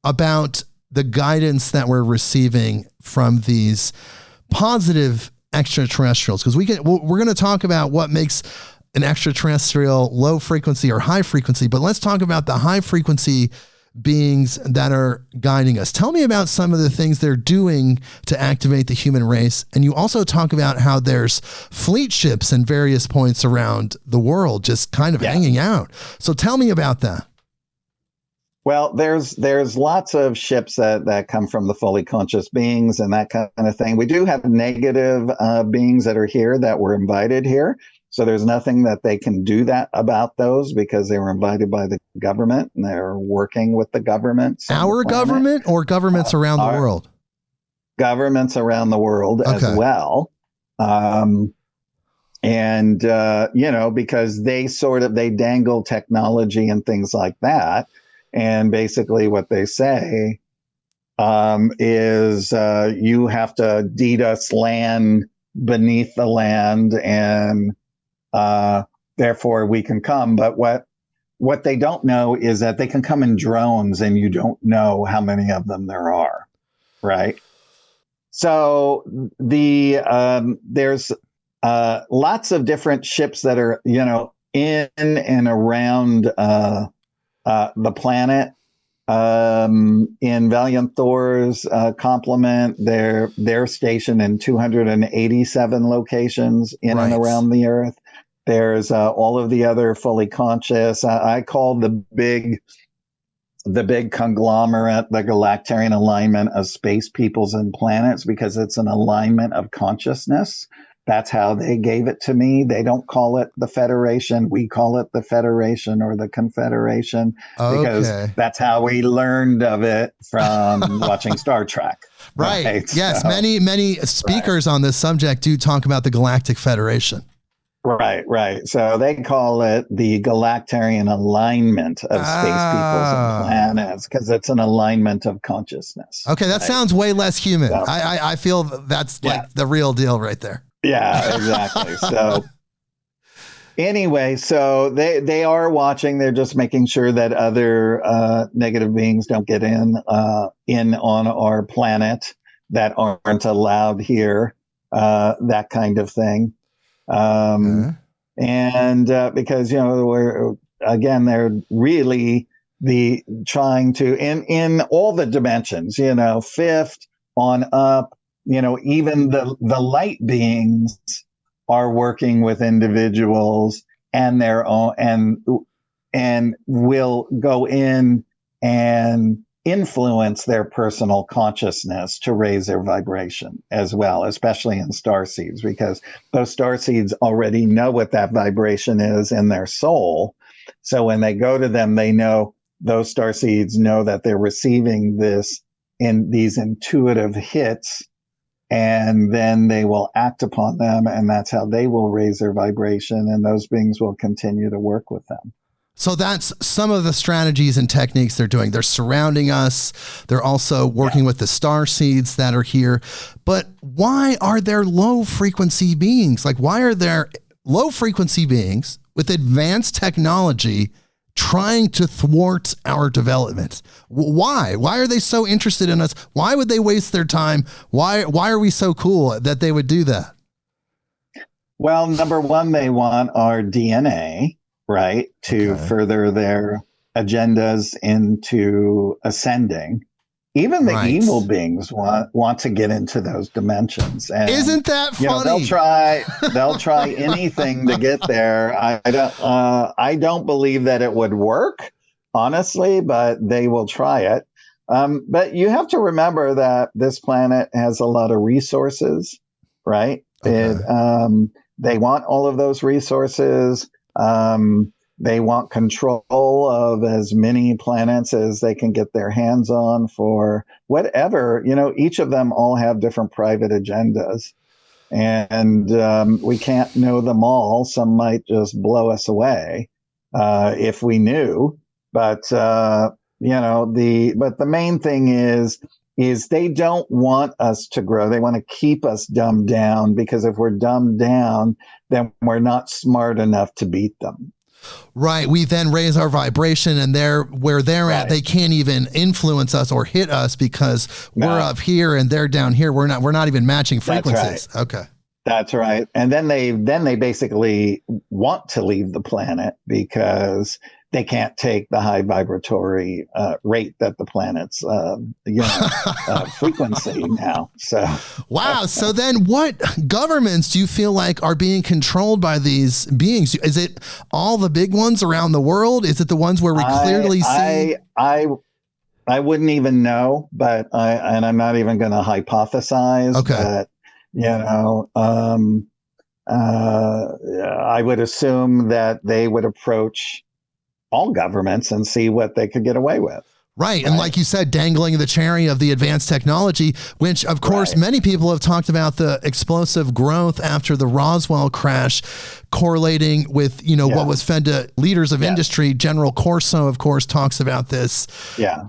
about the guidance that we're receiving from these positive extraterrestrials, because we're going to talk about what makes an extraterrestrial low frequency or high frequency, but let's talk about the high frequency beings that are guiding us. Tell me about some of the things they're doing to activate the human race. And you also talk about how there's fleet ships in various points around the world just kind of hanging out. So tell me about that. Well, there's lots of ships that come from the fully conscious beings and that kind of thing. We do have negative beings that are here that were invited here. So there's nothing that they can do about those, because they were invited by the government and they're working with the government. Our government or governments around the world? Governments around the world as well. Because they dangle technology and things like that. And basically what they say is you have to deed us land beneath the land, and therefore we can come. But what they don't know is that they can come in drones, and you don't know how many of them there are, right? So there's lots of different ships that are in and around the planet. In Valiant Thor's complement, they're stationed in 287 locations in and around the Earth. There's all of the other fully conscious. I call the big conglomerate, the galactarian alignment of space peoples and planets, because it's an alignment of consciousness. that's how they gave it to me. They don't call it the Federation. We call it the Federation or the Confederation because Okay. that's how we learned of it from watching Star Trek. Right. Yes. So, Many speakers on this subject do talk about the Galactic Federation. Right. So they call it the Galactarian alignment of space peoples and planets because it's an alignment of consciousness. Okay, that sounds way less human. So, I feel that's like the real deal right there. Yeah, exactly. So anyway, so they are watching. They're just making sure that other negative beings don't get in on our planet that aren't allowed here, that kind of thing. And because they're really trying to in all the dimensions, fifth on up, even the light beings are working with individuals and their own and will go in and influence their personal consciousness to raise their vibration as well, especially in star seeds, because those star seeds already know what that vibration is in their soul. So when they go to them, they know those star seeds know that they're receiving this in these intuitive hits, and then they will act upon them, and that's how they will raise their vibration, and those beings will continue to work with them. So that's some of the strategies and techniques they're doing. They're surrounding us. They're also working with the star seeds that are here. But why are there low frequency beings? Like, why are there low frequency beings with advanced technology trying to thwart our development? Why? Why are they so interested in us? Why would they waste their time? Why are we so cool that they would do that? Well, number one, they want our DNA. Right, to further their agendas into ascending. Even the evil beings want to get into those dimensions. And, isn't that funny? They'll try anything to get there. I don't believe that it would work, honestly, but they will try it. But you have to remember that this planet has a lot of resources, right? They want all of those resources. They want control of as many planets as they can get their hands on for whatever, each of them all have different private agendas, and we can't know them all. Some might just blow us away if we knew, but the main thing is they don't want us to grow. They want to keep us dumbed down, because if we're dumbed down, then we're not smart enough to beat them. Right. We then raise our vibration, and where they're at, they can't even influence us or hit us because we're up here and they're down here. We're not even matching frequencies. That's right. Okay. That's right. And then they basically want to leave the planet because they can't take the high vibratory rate that the planet's frequency now. So wow. So then what governments do you feel like are being controlled by these beings? Is it all the big ones around the world? Is it the ones where we clearly see? I wouldn't even know, but I'm not even going to hypothesize. Okay. But, I would assume that they would approach all governments and see what they could get away with. Right. And like you said, dangling the cherry of the advanced technology, which of course many people have talked about the explosive growth after the Roswell crash correlating with, what was fed to leaders of industry. General Corso, of course, talks about this. Yeah.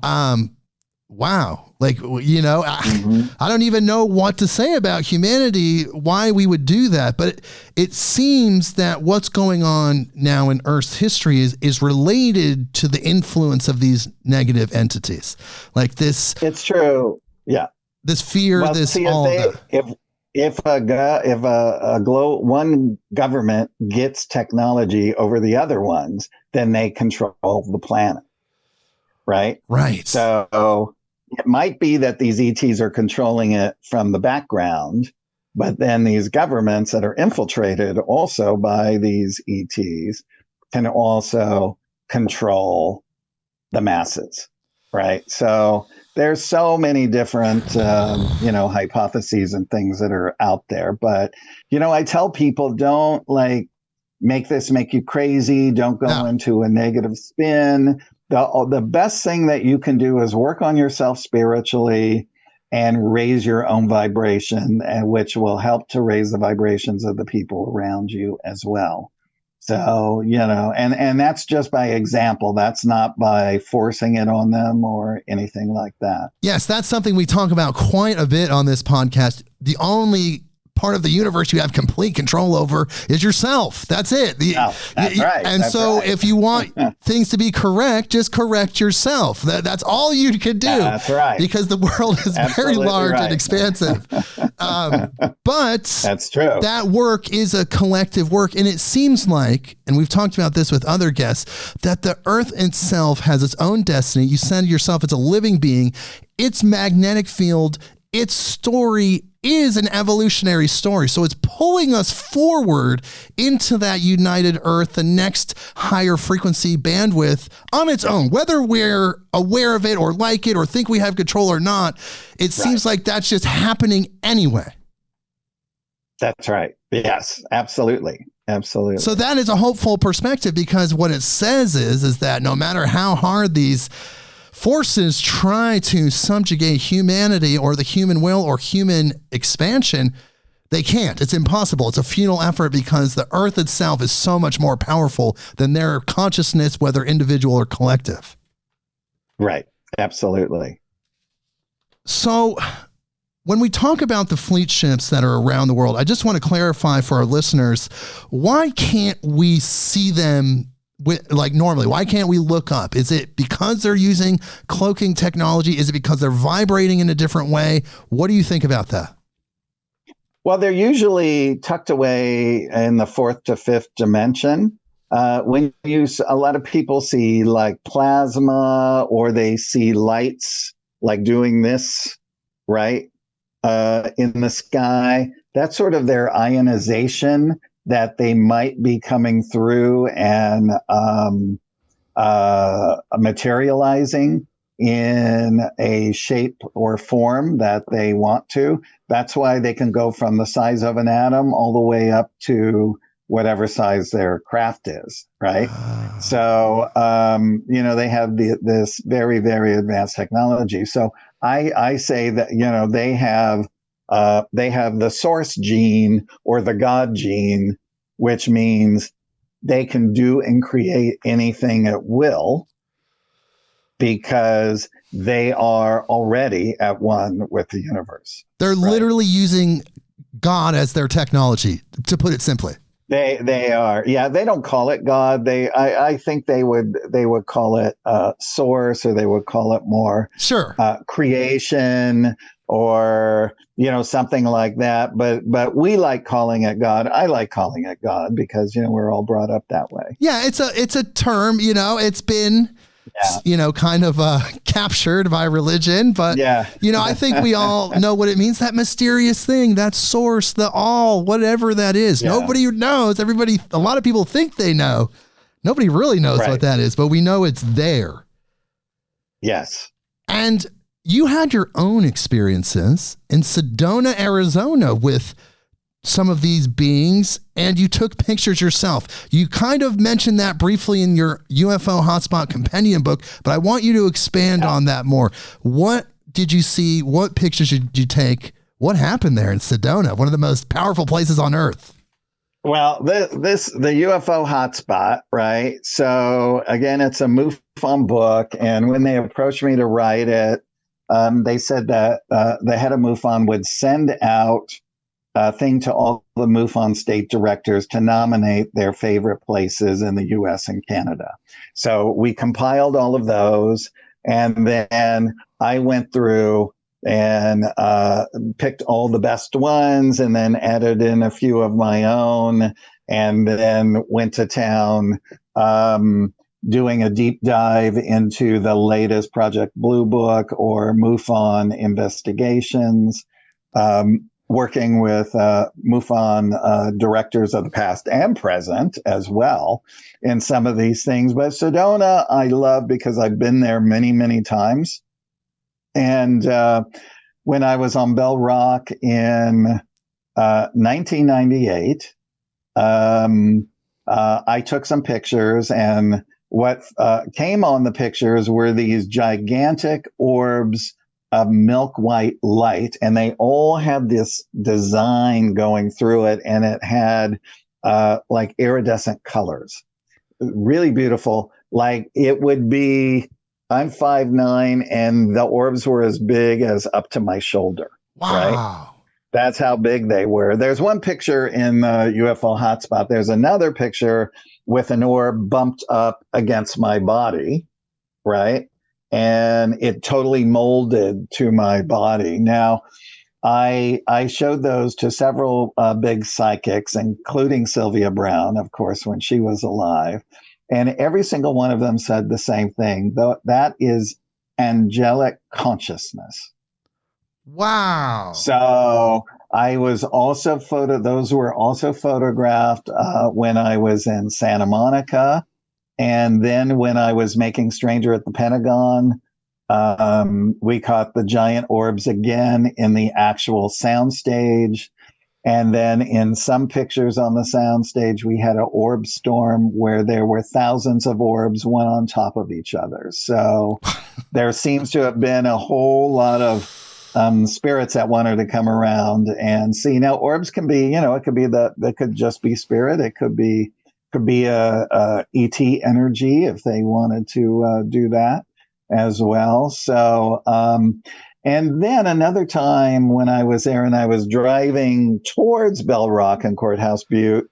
Wow. Like, I don't even know what to say about humanity, why we would do that. But it seems that what's going on now in Earth's history is related to the influence of these negative entities. Like this. It's true. Yeah. This fear, if one government gets technology over the other ones, then they control the planet. Right. Right. So it might be that these ETs are controlling it from the background, but then these governments that are infiltrated also by these ETs can also control the masses. Right. So there's so many different, hypotheses and things that are out there. But, I tell people, don't make this make you crazy. Don't go into a negative spin. The best thing that you can do is work on yourself spiritually and raise your own vibration, and which will help to raise the vibrations of the people around you as well. So, and that's just by example. That's not by forcing it on them or anything like that. Yes, that's something we talk about quite a bit on this podcast. The only part of the universe you have complete control over is yourself. That's it. That's right. And that's so right. if you want things to be correct, just correct yourself. That's all you could do. That's right. Because the world is very large and expansive. But that's true. That work is a collective work. And it seems like, and we've talked about this with other guests, that the earth itself has its own destiny. You said yourself, it's a living being. Its magnetic field, its story is an evolutionary story. So it's pulling us forward into that united earth, the next higher frequency bandwidth on its own, whether we're aware of it or like it or think we have control or not. It seems like that's just happening anyway. That's right. Yes, absolutely. Absolutely. So that is a hopeful perspective, because what it says is that no matter how hard these forces try to subjugate humanity or the human will or human expansion, they can't. It's impossible. It's a futile effort, because the earth itself is so much more powerful than their consciousness, whether individual or collective. Right. Absolutely. So when we talk about the fleet ships that are around the world, I just want to clarify for our listeners, why can't we see them like normally? Why can't we look up? Is it because they're using cloaking technology? Is it because they're vibrating in a different way? What do you think about that? Well, they're usually tucked away in the fourth to fifth dimension. A lot of people see like plasma, or they see lights like doing this, right? In the sky. That's sort of their ionization that they might be coming through and materializing in a shape or form that they want to. That's why they can go from the size of an atom all the way up to whatever size their craft is, right? So, they have this very, very advanced technology. So I say that, they have the source gene or the God gene, which means they can do and create anything at will, because they are already at one with the universe. They're literally using God as their technology, to put it simply. They are. Yeah, they don't call it God. I think they would call it source, or they would call it more creation, or something like that. But we like calling it God. I like calling it God, because we're all brought up that way. Yeah, it's a term. It's been kind of captured by religion, but I think we all know what it means. That mysterious thing, that source, the all, whatever that is. Nobody knows. A lot of people think they know. Nobody really knows what that is, but we know it's there. Yes. And you had your own experiences in Sedona, Arizona with some of these beings, and you took pictures yourself. You kind of mentioned that briefly in your UFO Hotspot Compendium book, but I want you to expand on that more. What did you see? What pictures did you take? What happened there in Sedona, one of the most powerful places on Earth? Well, the UFO Hotspot, right? So again, it's a MUFON book, and when they approached me to write it, they said that the head of MUFON would send out thing to all the MUFON state directors to nominate their favorite places in the U.S. and Canada. So we compiled all of those, and then I went through and picked all the best ones, and then added in a few of my own, and then went to town doing a deep dive into the latest Project Blue Book or MUFON investigations, working with MUFON directors of the past and present as well in some of these things. But Sedona, I love because I've been there many, many times. And when I was on Bell Rock in 1998, I took some pictures, and what came on the pictures were these gigantic orbs of milk white light, and they all had this design going through it, and it had like iridescent colors. Really beautiful. Like it would be, I'm 5'9", and the orbs were as big as up to my shoulder. Wow. Right? That's how big they were. There's one picture in the UFO Hotspot. There's another picture with an orb bumped up against my body, right? And it totally molded to my body. Now, I showed those to several big psychics, including Sylvia Browne, of course, when she was alive. And every single one of them said the same thing, though that is angelic consciousness. Wow. So I was also those were also photographed when I was in Santa Monica. And then when I was making Stranger at the Pentagon, we caught the giant orbs again in the actual soundstage. And then in some pictures on the soundstage, we had an orb storm where there were thousands of orbs, one on top of each other. So there seems to have been a whole lot of spirits that wanted to come around and see. Now, orbs can be, it could be it could just be spirit. It could be a ET energy if they wanted to do that as well. So, and then another time when I was there and I was driving towards Bell Rock and Courthouse Butte,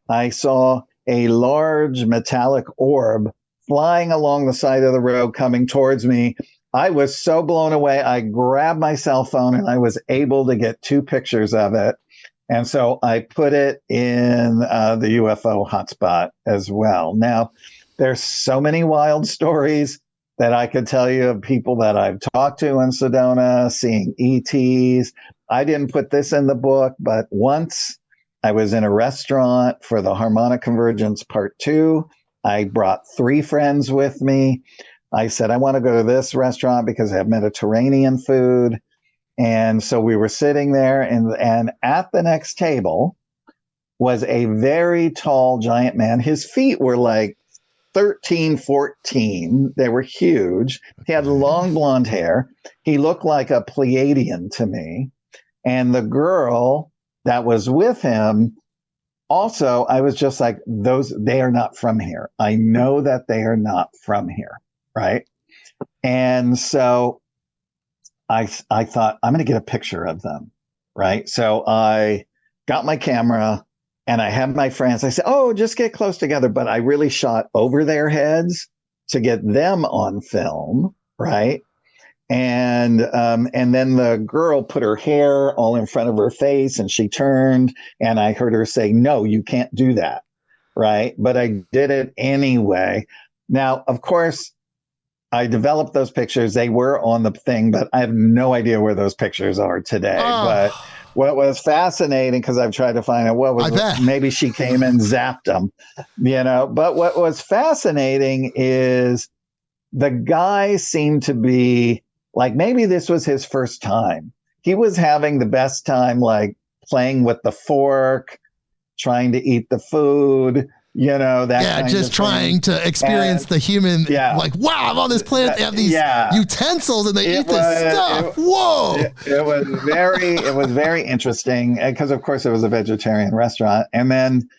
I saw a large metallic orb flying along the side of the road coming towards me. I was so blown away. I grabbed my cell phone and I was able to get 2 pictures of it. And so I put it in the UFO hotspot as well. Now, there's so many wild stories that I could tell you of people that I've talked to in Sedona, seeing ETs. I didn't put this in the book, but once I was in a restaurant for the Harmonic Convergence Part 2. I brought 3 friends with me. I said, I want to go to this restaurant because they have Mediterranean food. And so we were sitting there, and at the next table was a very tall giant man. His feet were like 13, 14. They were huge. He had long blonde hair. He looked like a Pleiadean to me. And the girl that was with him, also, I was just like, they are not from here. I know that they are not from here, right? And so I thought, I'm going to get a picture of them, right? So I got my camera and I had my friends. I said, oh, just get close together. But I really shot over their heads to get them on film, right? And then the girl put her hair all in front of her face and she turned and I heard her say, no, you can't do that, right? But I did it anyway. Now, of course, I developed those pictures. They were on the thing, but I have no idea where those pictures are today. But what was fascinating, because I've tried to find out maybe she came and zapped them, But what was fascinating is the guy seemed to be like, maybe this was his first time. He was having the best time, like playing with the fork, trying to eat the food. Just trying to experience the human, like, wow, I'm on this planet, they have these utensils and they eat this stuff. Whoa. It was very interesting because, of course, it was a vegetarian restaurant. And then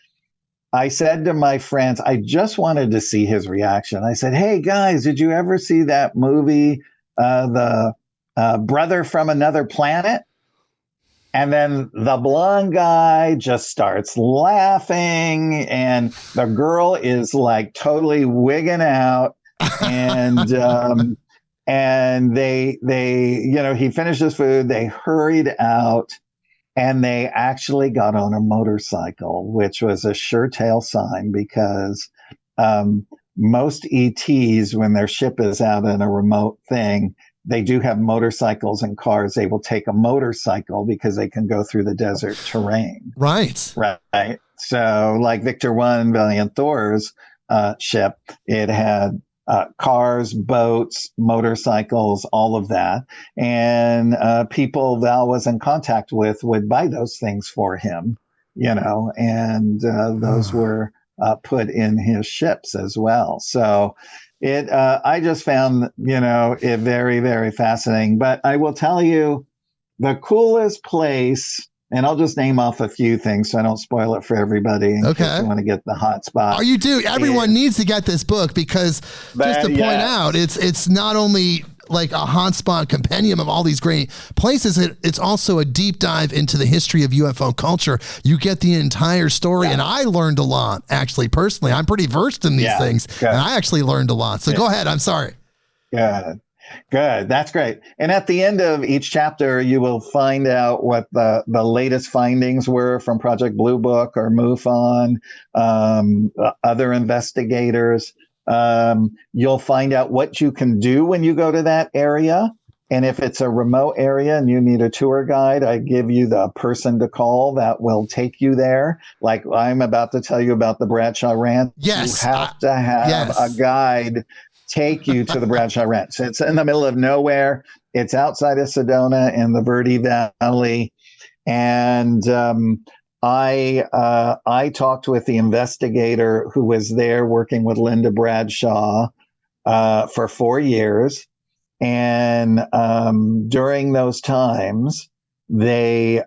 I said to my friends, I just wanted to see his reaction. I said, hey, guys, did you ever see that movie, The Brother from Another Planet? And then the blonde guy just starts laughing, and the girl is like totally wigging out. And and they he finished his food. They hurried out, and they actually got on a motorcycle, which was a sure tail sign because most ETs, when their ship is out in a remote thing, they do have motorcycles and cars. They will take a motorcycle because they can go through the desert terrain. Right. So like Victor 1, Valiant Thor's ship, it had cars, boats, motorcycles, all of that. And people Val was in contact with would buy those things for him, and those were put in his ships as well. So I just found, it very, very fascinating. But I will tell you, the coolest place, and I'll just name off a few things so I don't spoil it for everybody in case you want to get the hotspot. Oh, you do. Everyone needs to get this book because just to point out, it's not only like a hotspot compendium of all these great places, it's also a deep dive into the history of UFO culture. You get the entire story, and I learned a lot, actually, personally. I'm pretty versed in these things, and I actually learned a lot. So go ahead. I'm sorry. Good. That's great. And at the end of each chapter, you will find out what the latest findings were from Project Blue Book or MUFON, other investigators. You'll find out what you can do when you go to that area. And if it's a remote area and you need a tour guide, I give you the person to call that will take you there. Like I'm about to tell you about the Bradshaw Ranch. Yes. You have to have a guide take you to the Bradshaw Ranch. It's in the middle of nowhere. It's outside of Sedona in the Verde Valley. And I talked with the investigator who was there working with Linda Bradshaw for 4 years. And during those times, they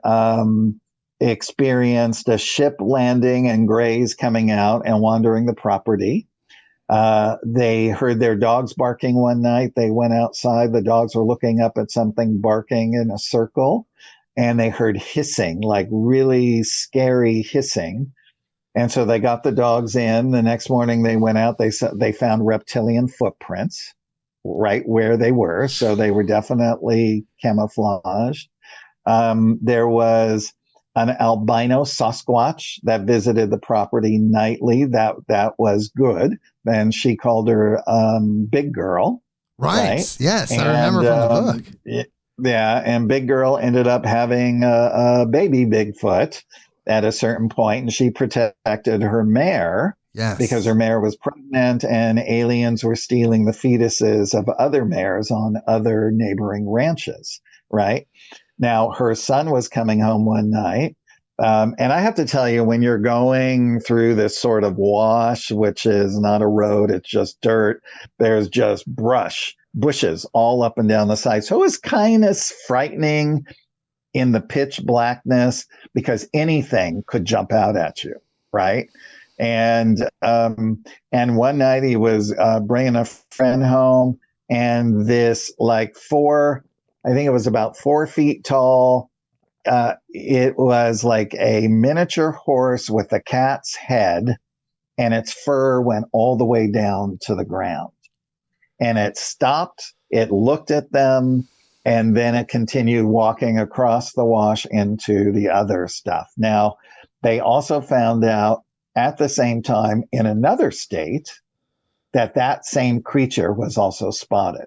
experienced a ship landing and grays coming out and wandering the property. They heard their dogs barking one night. They went outside. The dogs were looking up at something barking in a circle, and they heard hissing, like really scary hissing. And so they got the dogs in. The next morning they went out. They found reptilian footprints right where they were. So they were definitely camouflaged. There was an albino Sasquatch that visited the property nightly. That was good. Then she called her Big Girl. Right. Yes, I remember from the book. Yeah, and Big Girl ended up having a baby Bigfoot at a certain point, and she protected her mare. Yes. Because her mare was pregnant and aliens were stealing the fetuses of other mares on other neighboring ranches, right? Now, her son was coming home one night. And I have to tell you, when you're going through this sort of wash, which is not a road, it's just dirt, there's just bushes all up and down the side. So it was kind of frightening in the pitch blackness because anything could jump out at you, right? And one night he was bringing a friend home, and this I think it was about 4 feet tall. It was like a miniature horse with a cat's head, and its fur went all the way down to the ground. And it stopped, it looked at them, and then it continued walking across the wash into the other stuff. Now, they also found out at the same time in another state that same creature was also spotted,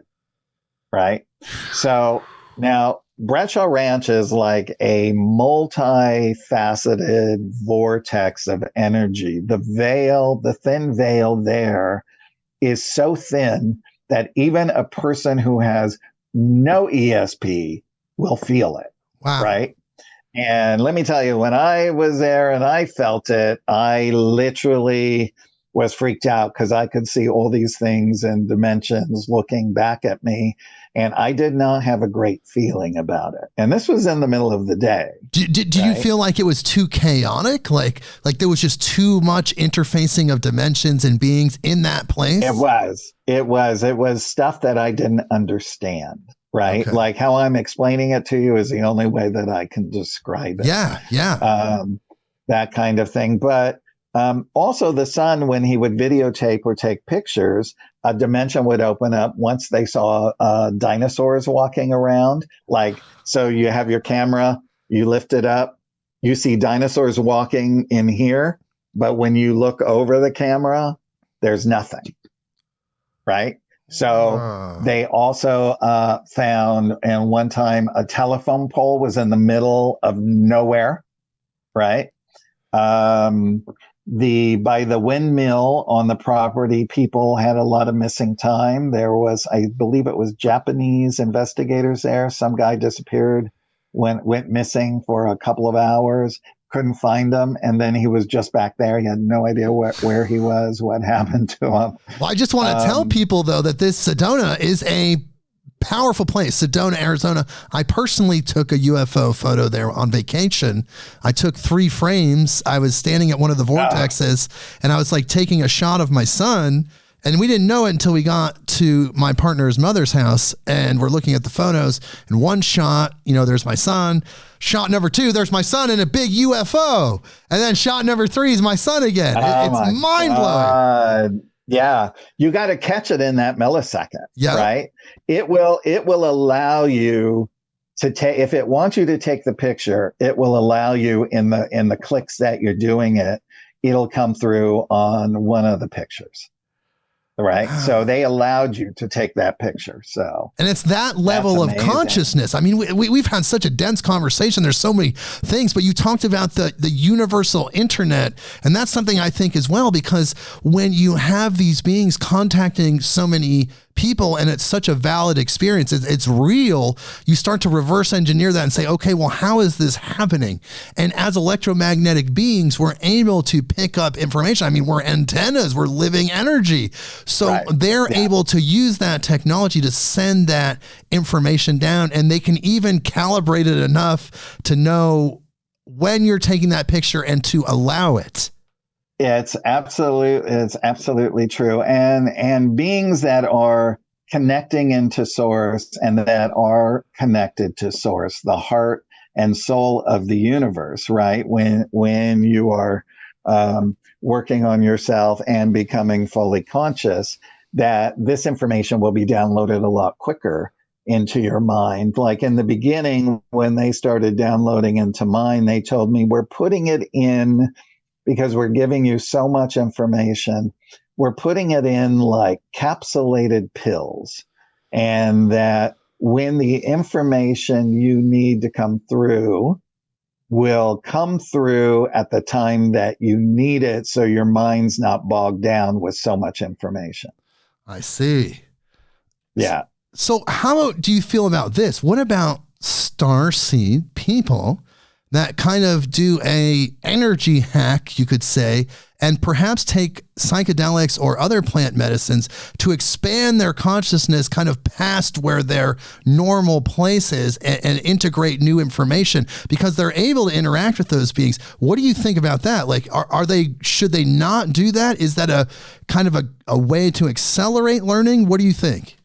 right? So now Bradshaw Ranch is like a multifaceted vortex of energy. The thin veil there is so thin that even a person who has no ESP will feel it, right? And let me tell you, when I was there and I felt it, I literally was freaked out because I could see all these things and dimensions looking back at me. And I did not have a great feeling about it. And this was in the middle of the day. Did you feel like it was too chaotic? Like there was just too much interfacing of dimensions and beings in that place? It was stuff that I didn't understand. Right. Okay. Like how I'm explaining it to you is the only way that I can describe it. Yeah. That kind of thing. But also the sun, when he would videotape or take pictures, a dimension would open up once they saw dinosaurs walking around. So you have your camera, you lift it up, you see dinosaurs walking in here. But when you look over the camera, there's nothing. Right. So they also found, and one time a telephone pole was in the middle of nowhere, right? by the windmill on the property, people had a lot of missing time. There was, I believe it was Japanese investigators there. Some guy disappeared, went missing for a couple of hours, couldn't find him. And then he was just back there. He had no idea where he was, what happened to him. Well, I just want to tell people, though, that this Sedona is a powerful place. Sedona, Arizona. I personally took a UFO photo there on vacation. I took 3 frames. I was standing at one of the vortexes and I was like taking a shot of my son, and we didn't know it until we got to my partner's mother's house and we're looking at the photos, and one shot, there's my son. Shot number 2, there's my son in a big UFO. And then shot number 3 is my son again. It's mind blowing. Yeah, you got to catch it in that millisecond, right? It will allow you to take, if it wants you to take the picture, it will allow you in the clicks that you're doing it, it'll come through on one of the pictures. Right. So they allowed you to take that picture. And it's that level of consciousness. I mean, we've had such a dense conversation. There's so many things, but you talked about the universal internet. And that's something I think as well, because when you have these beings contacting so many people and it's such a valid experience, it's real, you start to reverse engineer that and say, okay, well, how is this happening? And as electromagnetic beings, we're able to pick up information. I mean, we're antennas, we're living energy. So they're able to use that technology to send that information down, and they can even calibrate it enough to know when you're taking that picture and to allow it. It's absolutely true. And beings that are connecting into source and that are connected to source, the heart and soul of the universe, right? When you are working on yourself and becoming fully conscious, that this information will be downloaded a lot quicker into your mind. Like in the beginning, when they started downloading into mine, they told me, we're putting it in because we're giving you so much information. We're putting it in like capsulated pills, and that when the information you need to come through will come through at the time that you need it, so your mind's not bogged down with so much information. I see. Yeah. So how do you feel about this? What about starseed people that kind of do a energy hack, you could say, and perhaps take psychedelics or other plant medicines to expand their consciousness kind of past where their normal place is, and integrate new information because they're able to interact with those beings? What do you think about that? Like, should they not do that? Is that a kind of a way to accelerate learning? What do you think?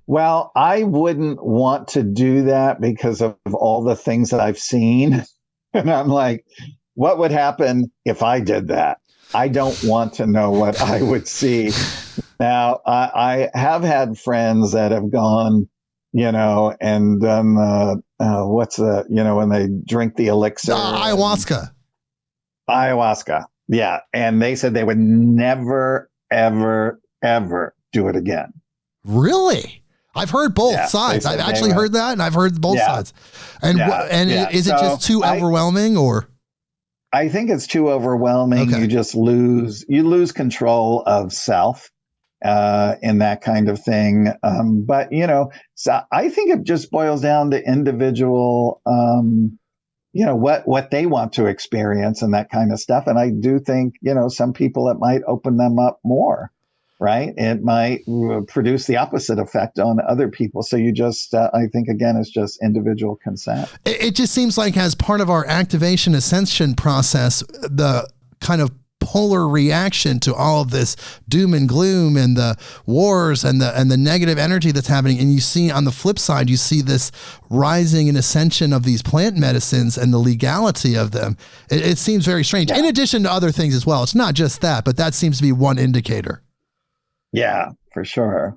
Well, I wouldn't want to do that because of all the things that I've seen. And I'm like, what would happen if I did that? I don't want to know what I would see. Now, I have had friends that have gone, and done when they drink the elixir. Ayahuasca. Ayahuasca. Yeah. And they said they would never, ever, ever do it again. Really? I've heard both sides. I've actually heard that, and I've heard both sides. And is it just too overwhelming, or? I think it's too overwhelming. Okay. You just lose control of self in that kind of thing. But so I think it just boils down to individual, what they want to experience and that kind of stuff. And I do think, some people, it might open them up more. Right? It might produce the opposite effect on other people. So you just, I think, again, it's just individual consent. It just seems like as part of our activation ascension process, the kind of polar reaction to all of this doom and gloom and the wars and the negative energy that's happening. And you see on the flip side, you see this rising and ascension of these plant medicines and the legality of them. It seems very strange. In addition to other things as well. It's not just that, but that seems to be one indicator. Yeah, for sure.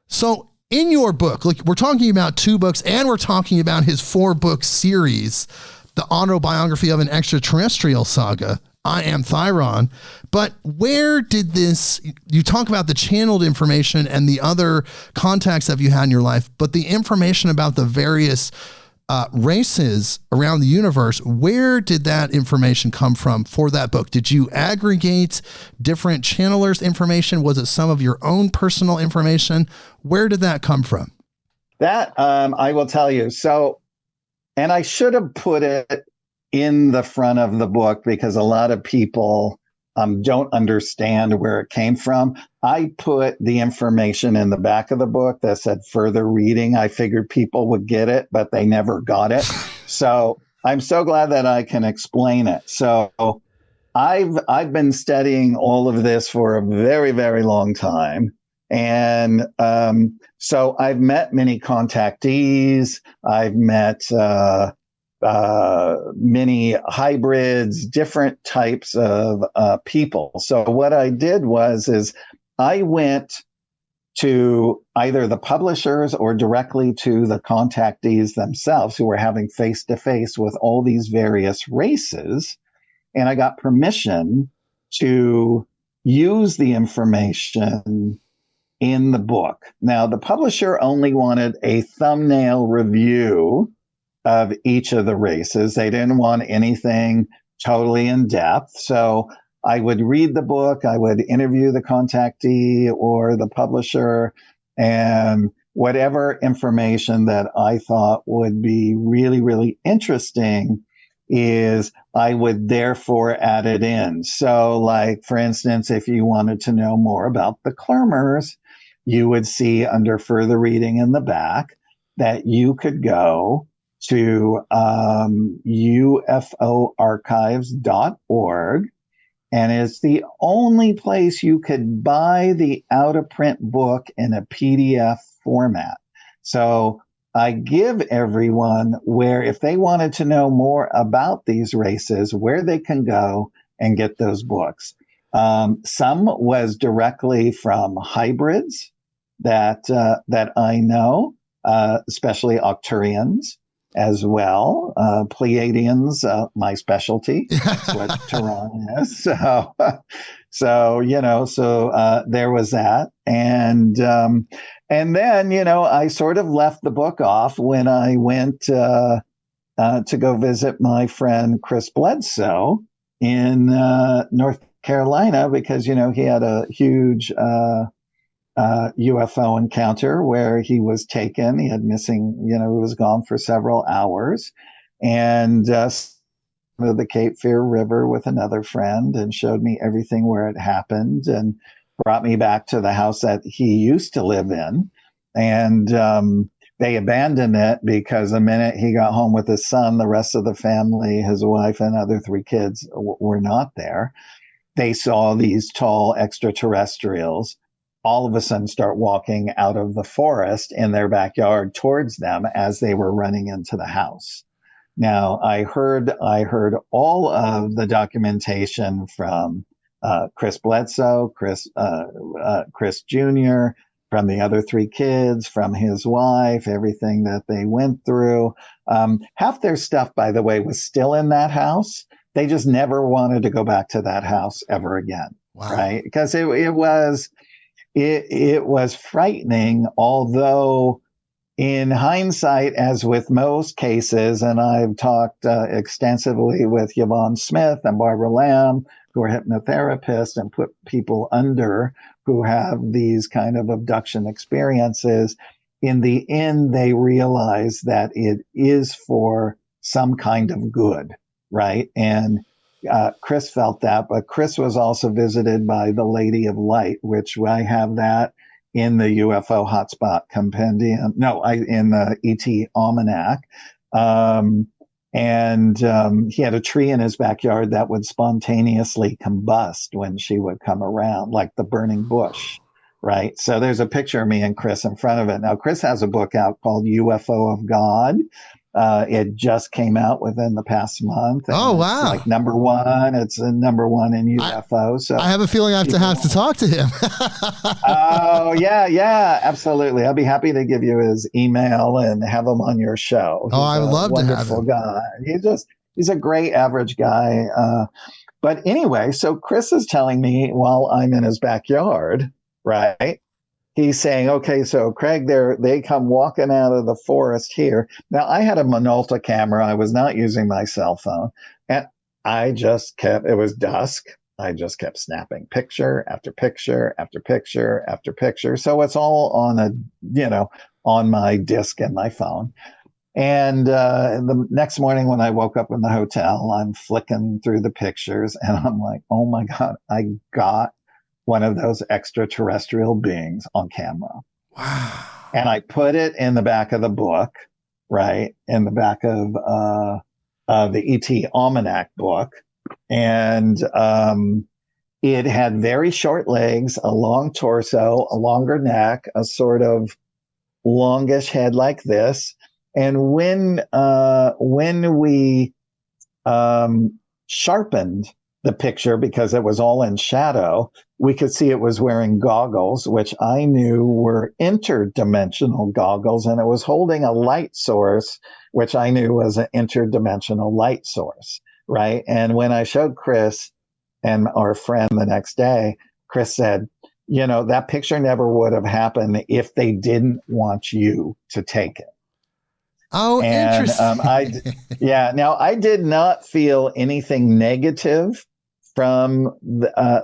So in your book, like, we're talking about 2 books, and we're talking about his 4-book series, the autobiography of an extraterrestrial saga, I Am Thyron. But where did this, you talk about the channeled information and the other contacts that you had in your life, but the information about the various races around the universe. Where did that information come from for that book? Did you aggregate different channelers' information? Was it some of your own personal information? Where did that come from? That I will tell you. So, and I should have put it in the front of the book because a lot of people don't understand where it came from. I put the information in the back of the book that said further reading. I figured people would get it, but they never got it. So I'm so glad that I can explain it. So I've been studying all of this for a very, very long time. And so I've met many contactees. I've met many hybrids, different types of people. So what I did is I went to either the publishers or directly to the contactees themselves who were having face-to-face with all these various races. And I got permission to use the information in the book. Now, the publisher only wanted a thumbnail review of each of the races. They didn't want anything totally in depth. So I would read the book, I would interview the contactee or the publisher, and whatever information that I thought would be really, really interesting is I would therefore add it in. So like, for instance, if you wanted to know more about the Clermers, you would see under further reading in the back that you could go to ufoarchives.org, and it's the only place you could buy the out-of-print book in a PDF format. So I give everyone where, if they wanted to know more about these races, where they can go and get those books. Some was directly from hybrids that I know, especially Octurians as well. Pleiadians, my specialty. That's what Thyron is. So there was that. And then, I sort of left the book off when I went to go visit my friend Chris Bledsoe in North Carolina, because, he had a huge UFO encounter where he was taken. He had missing, he was gone for several hours, and the Cape Fear River with another friend, and showed me everything where it happened, and brought me back to the house that he used to live in. And they abandoned it because the minute he got home with his son, the rest of the family, his wife and other 3 kids were not there. They saw these tall extraterrestrials all of a sudden start walking out of the forest in their backyard towards them as they were running into the house. Now, I heard all of the documentation from Chris Bledsoe, Chris Jr., from the other 3 kids, from his wife, everything that they went through. Half their stuff, by the way, was still in that house. They just never wanted to go back to that house ever again. Wow. Right? Because it was frightening, although in hindsight, as with most cases, and I've talked extensively with Yvonne Smith and Barbara Lamb, who are hypnotherapists and put people under who have these kind of abduction experiences, in the end, they realize that it is for some kind of good, right? And Chris felt that, but Chris was also visited by the Lady of Light, which I have that in the UFO Hotspot Compendium. No, in the ET Almanac. And he had a tree in his backyard that would spontaneously combust when she would come around, like the burning bush, right? So there's a picture of me and Chris in front of it. Now, Chris has a book out called UFO of God. It just came out within the past month. Oh, wow. It's like number 1. It's a number 1 in UFO. So I have a feeling I have to talk to him. Oh, yeah, absolutely. I'll be happy to give you his email and have him on your show. Oh, I would love to have him. Wonderful guy. He's a great average guy. But anyway, so Chris is telling me while I'm in his backyard, right, he's saying, okay, so Craig, they come walking out of the forest here. Now, I had a Minolta camera. I was not using my cell phone. And I just kept, it was dusk. I just kept snapping picture after picture after picture after picture. So it's all on on my disc in my phone. And the next morning when I woke up in the hotel, I'm flicking through the pictures and I'm like, oh my God, I got one of those extraterrestrial beings on camera. Wow. And I put it in the back of the book, right? In the back of the ET Almanac book. And it had very short legs, a long torso, a longer neck, a sort of longish head like this. And when we sharpened the picture, because it was all in shadow, we could see it was wearing goggles, which I knew were interdimensional goggles, and it was holding a light source, which I knew was an interdimensional light source, right? And when I showed Chris and our friend the next day, Chris said, that picture never would have happened if they didn't want you to take it. Oh, and interesting. Now I did not feel anything negative from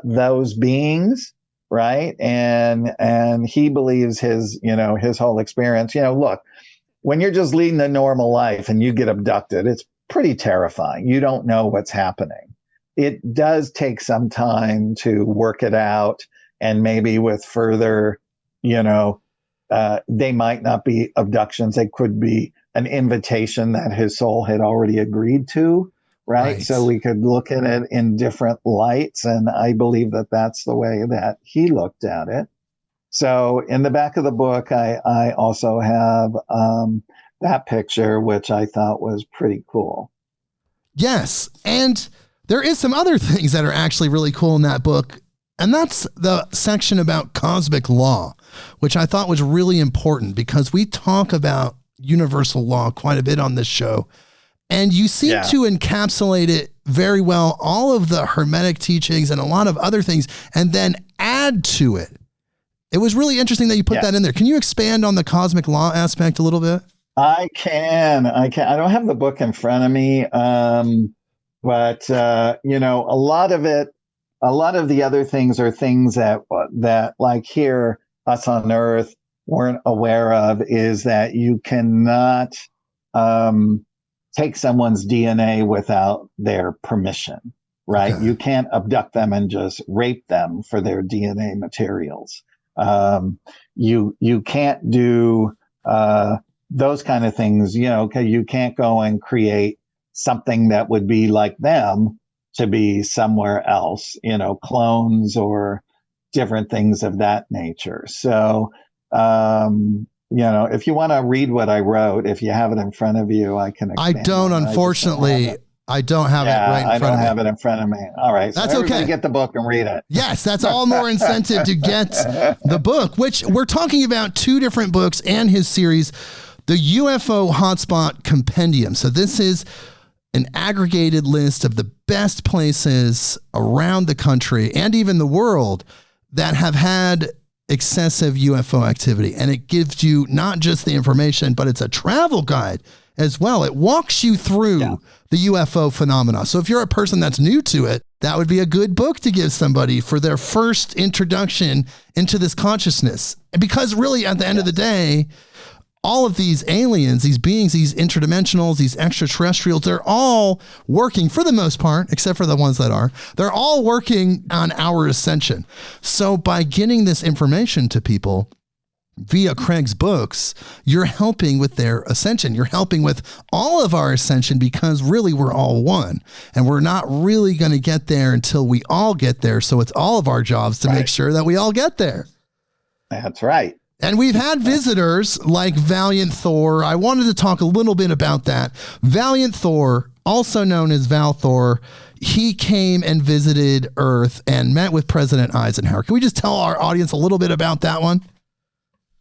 those beings, right? And he believes his whole experience. Look, when you're just leading a normal life and you get abducted, it's pretty terrifying. You don't know what's happening. It does take some time to work it out, and maybe with further, they might not be abductions. They could be an invitation that his soul had already agreed to, right? So we could look at it in different lights. And I believe that that's the way that he looked at it. So in the back of the book, I also have that picture, which I thought was pretty cool. Yes. And there is some other things that are actually really cool in that book. And that's the section about cosmic law, which I thought was really important because we talk about universal law quite a bit on this show. And you seem to encapsulate it very well, all of the Hermetic teachings and a lot of other things, and then add to it. It was really interesting that you put that in there. Can you expand on the cosmic law aspect a little bit? I can. I don't have the book in front of me. But a lot of it, a lot of the other things are things that like here, us on Earth weren't aware of, is that you cannot take someone's DNA without their permission, right? Okay. You can't abduct them and just rape them for their DNA materials. You can't do those kind of things, you can't go and create something that would be like them to be somewhere else, clones or different things of that nature. So, if you want to read what I wrote, if you have it in front of you, I can expand. I don't, unfortunately. I don't have it right in front of me. I don't have it in front of me. All right. So that's okay. Get the book and read it. Yes, that's all more incentive to get the book, which we're talking about 2 different books and his series, the UFO Hotspot Compendium. So this is an aggregated list of the best places around the country and even the world that have had excessive UFO activity. And it gives you not just the information, but it's a travel guide as well. It walks you through the UFO phenomena. So if you're a person that's new to it, that would be a good book to give somebody for their first introduction into this consciousness. Because really at the end of the day, all of these aliens, these beings, these interdimensionals, these extraterrestrials, they're all working for the most part, except for the ones that are, they're all working on our ascension. So by getting this information to people via Craig's books, you're helping with their ascension. You're helping with all of our ascension because really we're all one. And we're not really going to get there until we all get there. So it's all of our jobs to make sure that we all get there. That's right. And we've had visitors like Valiant Thor. I wanted to talk a little bit about that. Valiant Thor, also known as Val Thor, he came and visited Earth and met with President Eisenhower. Can we just tell our audience a little bit about that one?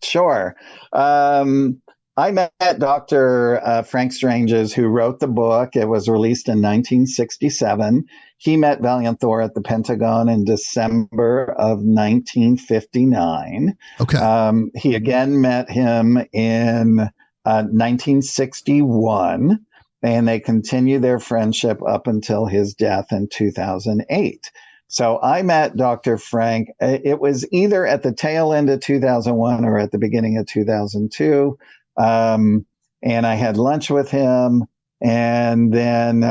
Sure. I met Dr. Frank Stranges, who wrote the book. It was released in 1967. he met Valiant Thor at the Pentagon in December of 1959. Okay. He again met him in 1961, and they continued their friendship up until his death in 2008. So I met Dr. Frank. It was either at the tail end of 2001 or at the beginning of 2002. And I had lunch with him, and then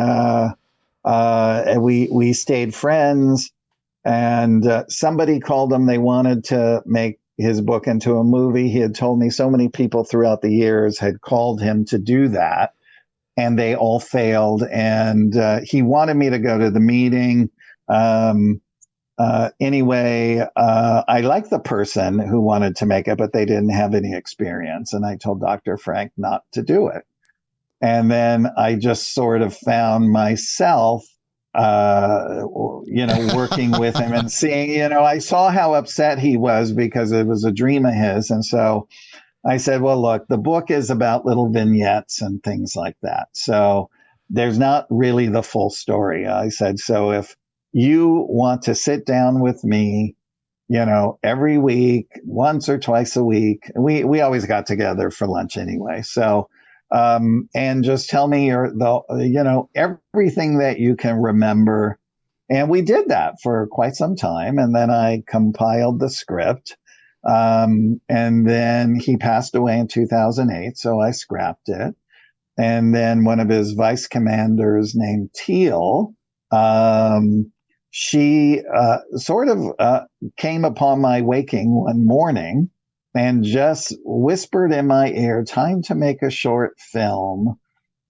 we stayed friends. And somebody called him. They wanted to make his book into a movie. He had told me so many people throughout the years had called him to do that, and they all failed. And he wanted me to go to the meeting. Anyway, I liked the person who wanted to make it, but they didn't have any experience. And I told Dr. Frank not to do it. And then I just sort of found myself, working with him and seeing, I saw how upset he was because it was a dream of his. And so I said, well, look, the book is about little vignettes and things like that. So there's not really the full story. I said, so if you want to sit down with me, every week, once or twice a week, we always got together for lunch anyway. So, and just tell me everything that you can remember. And we did that for quite some time. And then I compiled the script. And then he passed away in 2008. So I scrapped it. And then one of his vice commanders named Teal, she sort of came upon my waking one morning and just whispered in my ear, time to make a short film,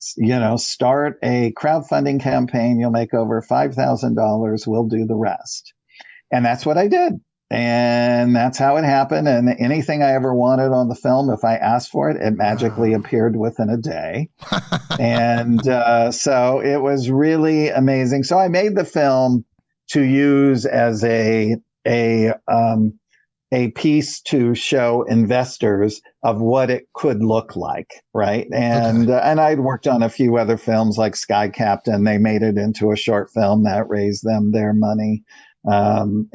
start a crowdfunding campaign. You'll make over $5,000. We'll do the rest. And that's what I did. And that's how it happened. And anything I ever wanted on the film, if I asked for it, it magically appeared within a day. And so it was really amazing. So I made the film to use as a piece to show investors of what it could look like, right? And and I'd worked on a few other films like Sky Captain. They made it into a short film that raised them their money. And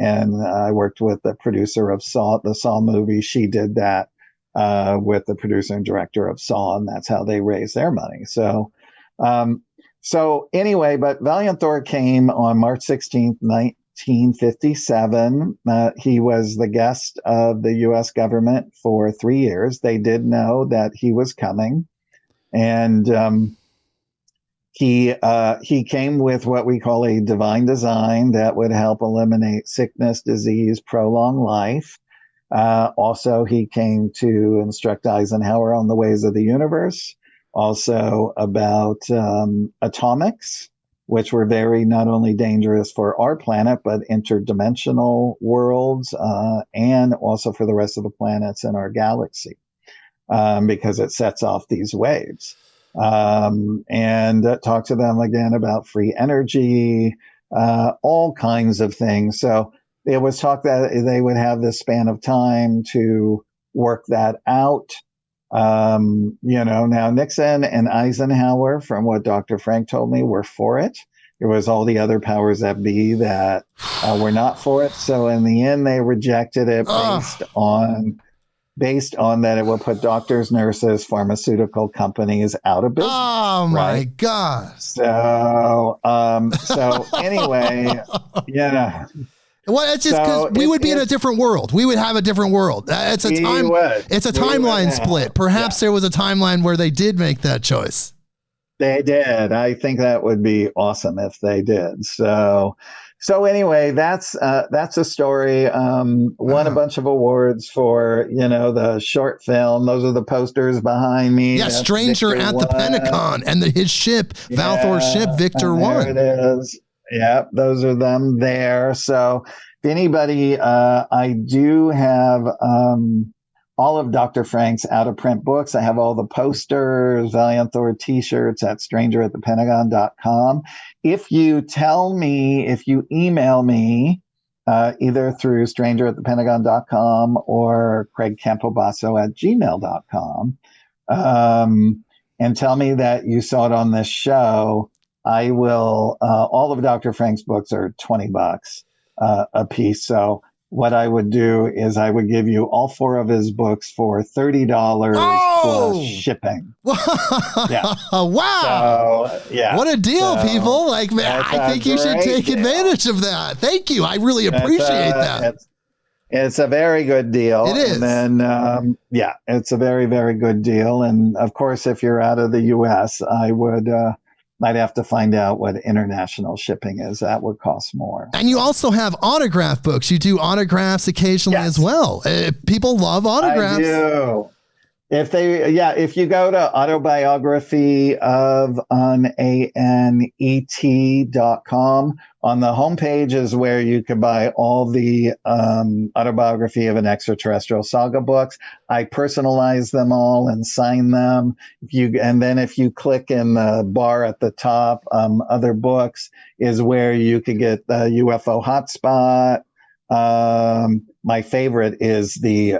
I worked with the producer of Saw, the Saw movie. She did that with the producer and director of Saw, and that's how they raised their money. So anyway, but Valiant Thor came on March 16th, 1957. He was the guest of the U.S. government for 3 years. They did know that he was coming. And he came with what we call a divine design that would help eliminate sickness, disease, prolong life. Also, he came to instruct Eisenhower on the ways of the universe. Also about atomics, which were very not only dangerous for our planet, but interdimensional worlds, and also for the rest of the planets in our galaxy, because it sets off these waves. And talk to them again about free energy, all kinds of things. So it was talk that they would have this span of time to work that out. Now Nixon and Eisenhower, from what Dr. Frank told me, were for it. There was all the other powers that be that were not for it. So in the end, they rejected it based on that it will put doctors, nurses, pharmaceutical companies out of business. Oh right? my God. So anyway, Well, it's just because we would be in a different world. We would have a different world. It's a timeline split. Perhaps there was a timeline where they did make that choice. They did. I think that would be awesome if they did. So anyway, that's a story. Won a bunch of awards for, the short film. Those are the posters behind me. Yeah, Stranger Victor at the Pentagon, and his ship, Valthor's ship, Victor 1. There it is. Yeah, those are them there. So if anybody, I do have all of Dr. Frank's out-of-print books. I have all the posters, Valiant Thor t-shirts at strangeratthepentagon.com. If you email me, either through strangeratthepentagon.com or craigcampobasso@gmail.com, and tell me that you saw it on this show, I will, all of Dr. Frank's books are $20 a piece. So what I would do is I would give you all 4 of his books for $30 plus shipping. Yeah. Wow. So, yeah. What a deal, people. Like, man, I think you should take advantage of that. Thank you. I really appreciate that. It's a very good deal. It is. And then, it's a very, very good deal. And of course, if you're out of the U.S., I'd have to find out what international shipping is. That would cost more. And you also have autograph books. You do autographs occasionally as well. People love autographs. I do. If you go to autobiography of ANET.com, on the homepage is where you can buy all the autobiography of an extraterrestrial saga books. I personalize them all and sign them. If you click in the bar at the top, other books is where you could get the UFO Hotspot. My favorite is the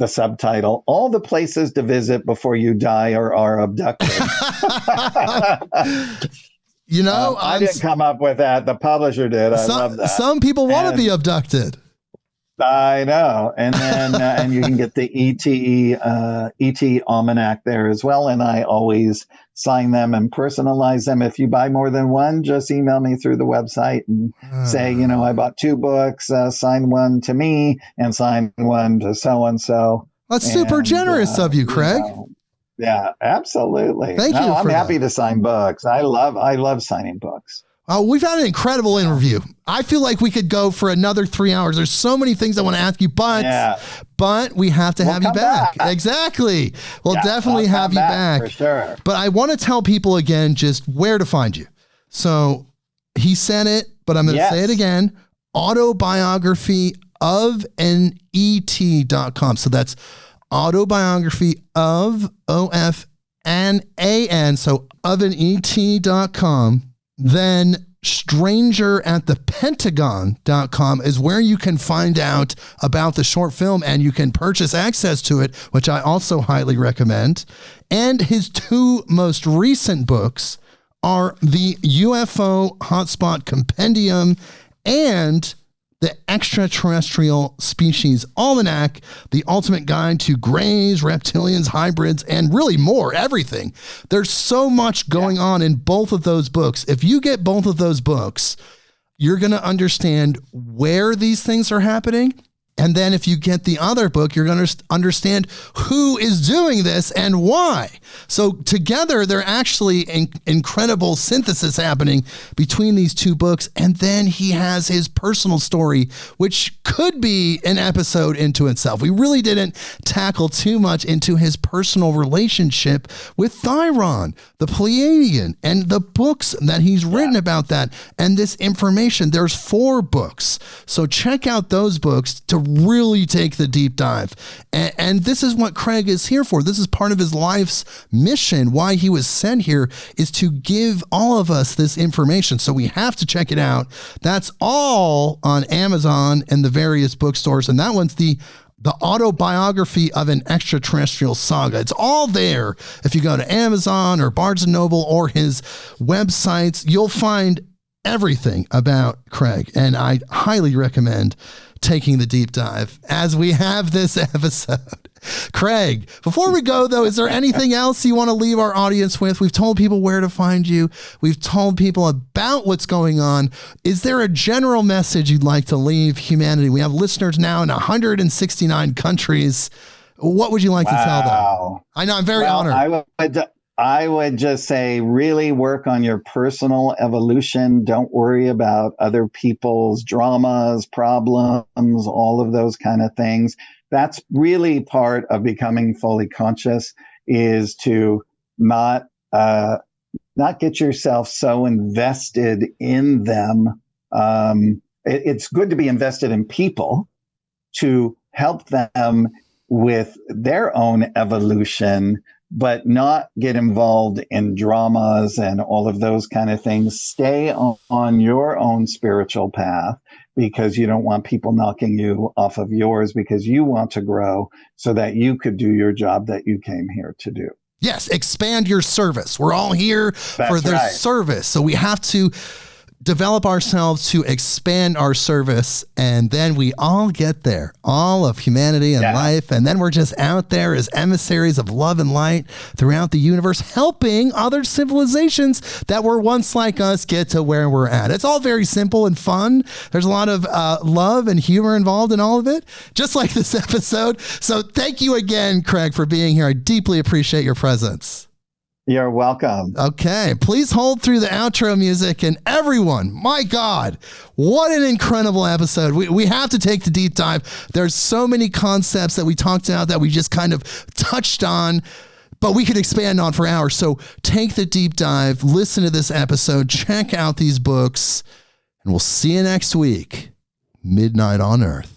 subtitle, All the Places to Visit Before You Die or Are Abducted. I didn't come up with that. The publisher did. I love that. Some people want to be abducted. I know. And then and you can get the ET Almanac there as well. And I always sign them and personalize them. If you buy more than one, just email me through the website and say, I bought 2 books, sign one to me and sign one to so-and-so. That's super generous of you, Craig. Yeah, absolutely. Thank you. I'm happy to sign books. I love signing books. Oh, we've had an incredible interview. I feel like we could go for another 3 hours. There's so many things I want to ask you, but we have to have you back. Exactly. We'll definitely have you back for sure. But I want to tell people again just where to find you. So he said it, but I'm going to say it again. Autobiography of an ET.com. So that's autobiography of OFNAN. So of an ET.com. Then strangeratthepentagon.com is where you can find out about the short film and you can purchase access to it, which I also highly recommend. And his 2 most recent books are the UFO Hotspot Compendium and the Extraterrestrial Species Almanac, the ultimate guide to grays, reptilians, hybrids, and really more, everything. There's so much going on in both of those books. If you get both of those books, you're going to understand where these things are happening. And then if you get the other book, you're going to understand who is doing this and why. So together, they're actually incredible synthesis happening between these 2 books. And then he has his personal story, which could be an episode into itself. We really didn't tackle too much into his personal relationship with Thyron, the Pleiadean, and the books that he's written about that. And this information, there's 4 books. So check out those books to really take the deep dive. And this is what Craig is here for. This is part of his life's mission. Why he was sent here is to give all of us this information. So we have to check it out. That's all on Amazon and the various bookstores. And that one's the autobiography of an extraterrestrial saga. It's all there. If you go to Amazon or Barnes & Noble or his websites, you'll find everything about Craig. And I highly recommend taking the deep dive as we have this episode. Craig, before we go though, is there anything else you want to leave our audience with? We've told people where to find you. We've told people about what's going on. Is there a general message you'd like to leave humanity? We have listeners now in 169 countries. What would you like to tell them? I know, I'm very honored. I would just say really work on your personal evolution. Don't worry about other people's dramas, problems, all of those kind of things. That's really part of becoming fully conscious, is to not get yourself so invested in them. It's good to be invested in people to help them with their own evolution, but not get involved in dramas and all of those kind of things. Stay on your own spiritual path, because you don't want people knocking you off of yours, because you want to grow so that you could do your job that you came here to do. Yes, expand your service. We're all here for the service. So we have to develop ourselves to expand our service, and then we all get there, all of humanity and life, and then we're just out there as emissaries of love and light throughout the universe, helping other civilizations that were once like us get to where we're at. It's all very simple and fun. There's a lot of love and humor involved in all of it, just like this episode. So thank you again, Craig, for being here. I deeply appreciate your presence. You're welcome. Okay, please hold through the outro music, and everyone, my God, what an incredible episode. We have to take the deep dive. There's so many concepts that we talked about that we just kind of touched on, but we could expand on for hours. So take the deep dive, listen to this episode, check out these books, and we'll see you next week. Midnight on Earth.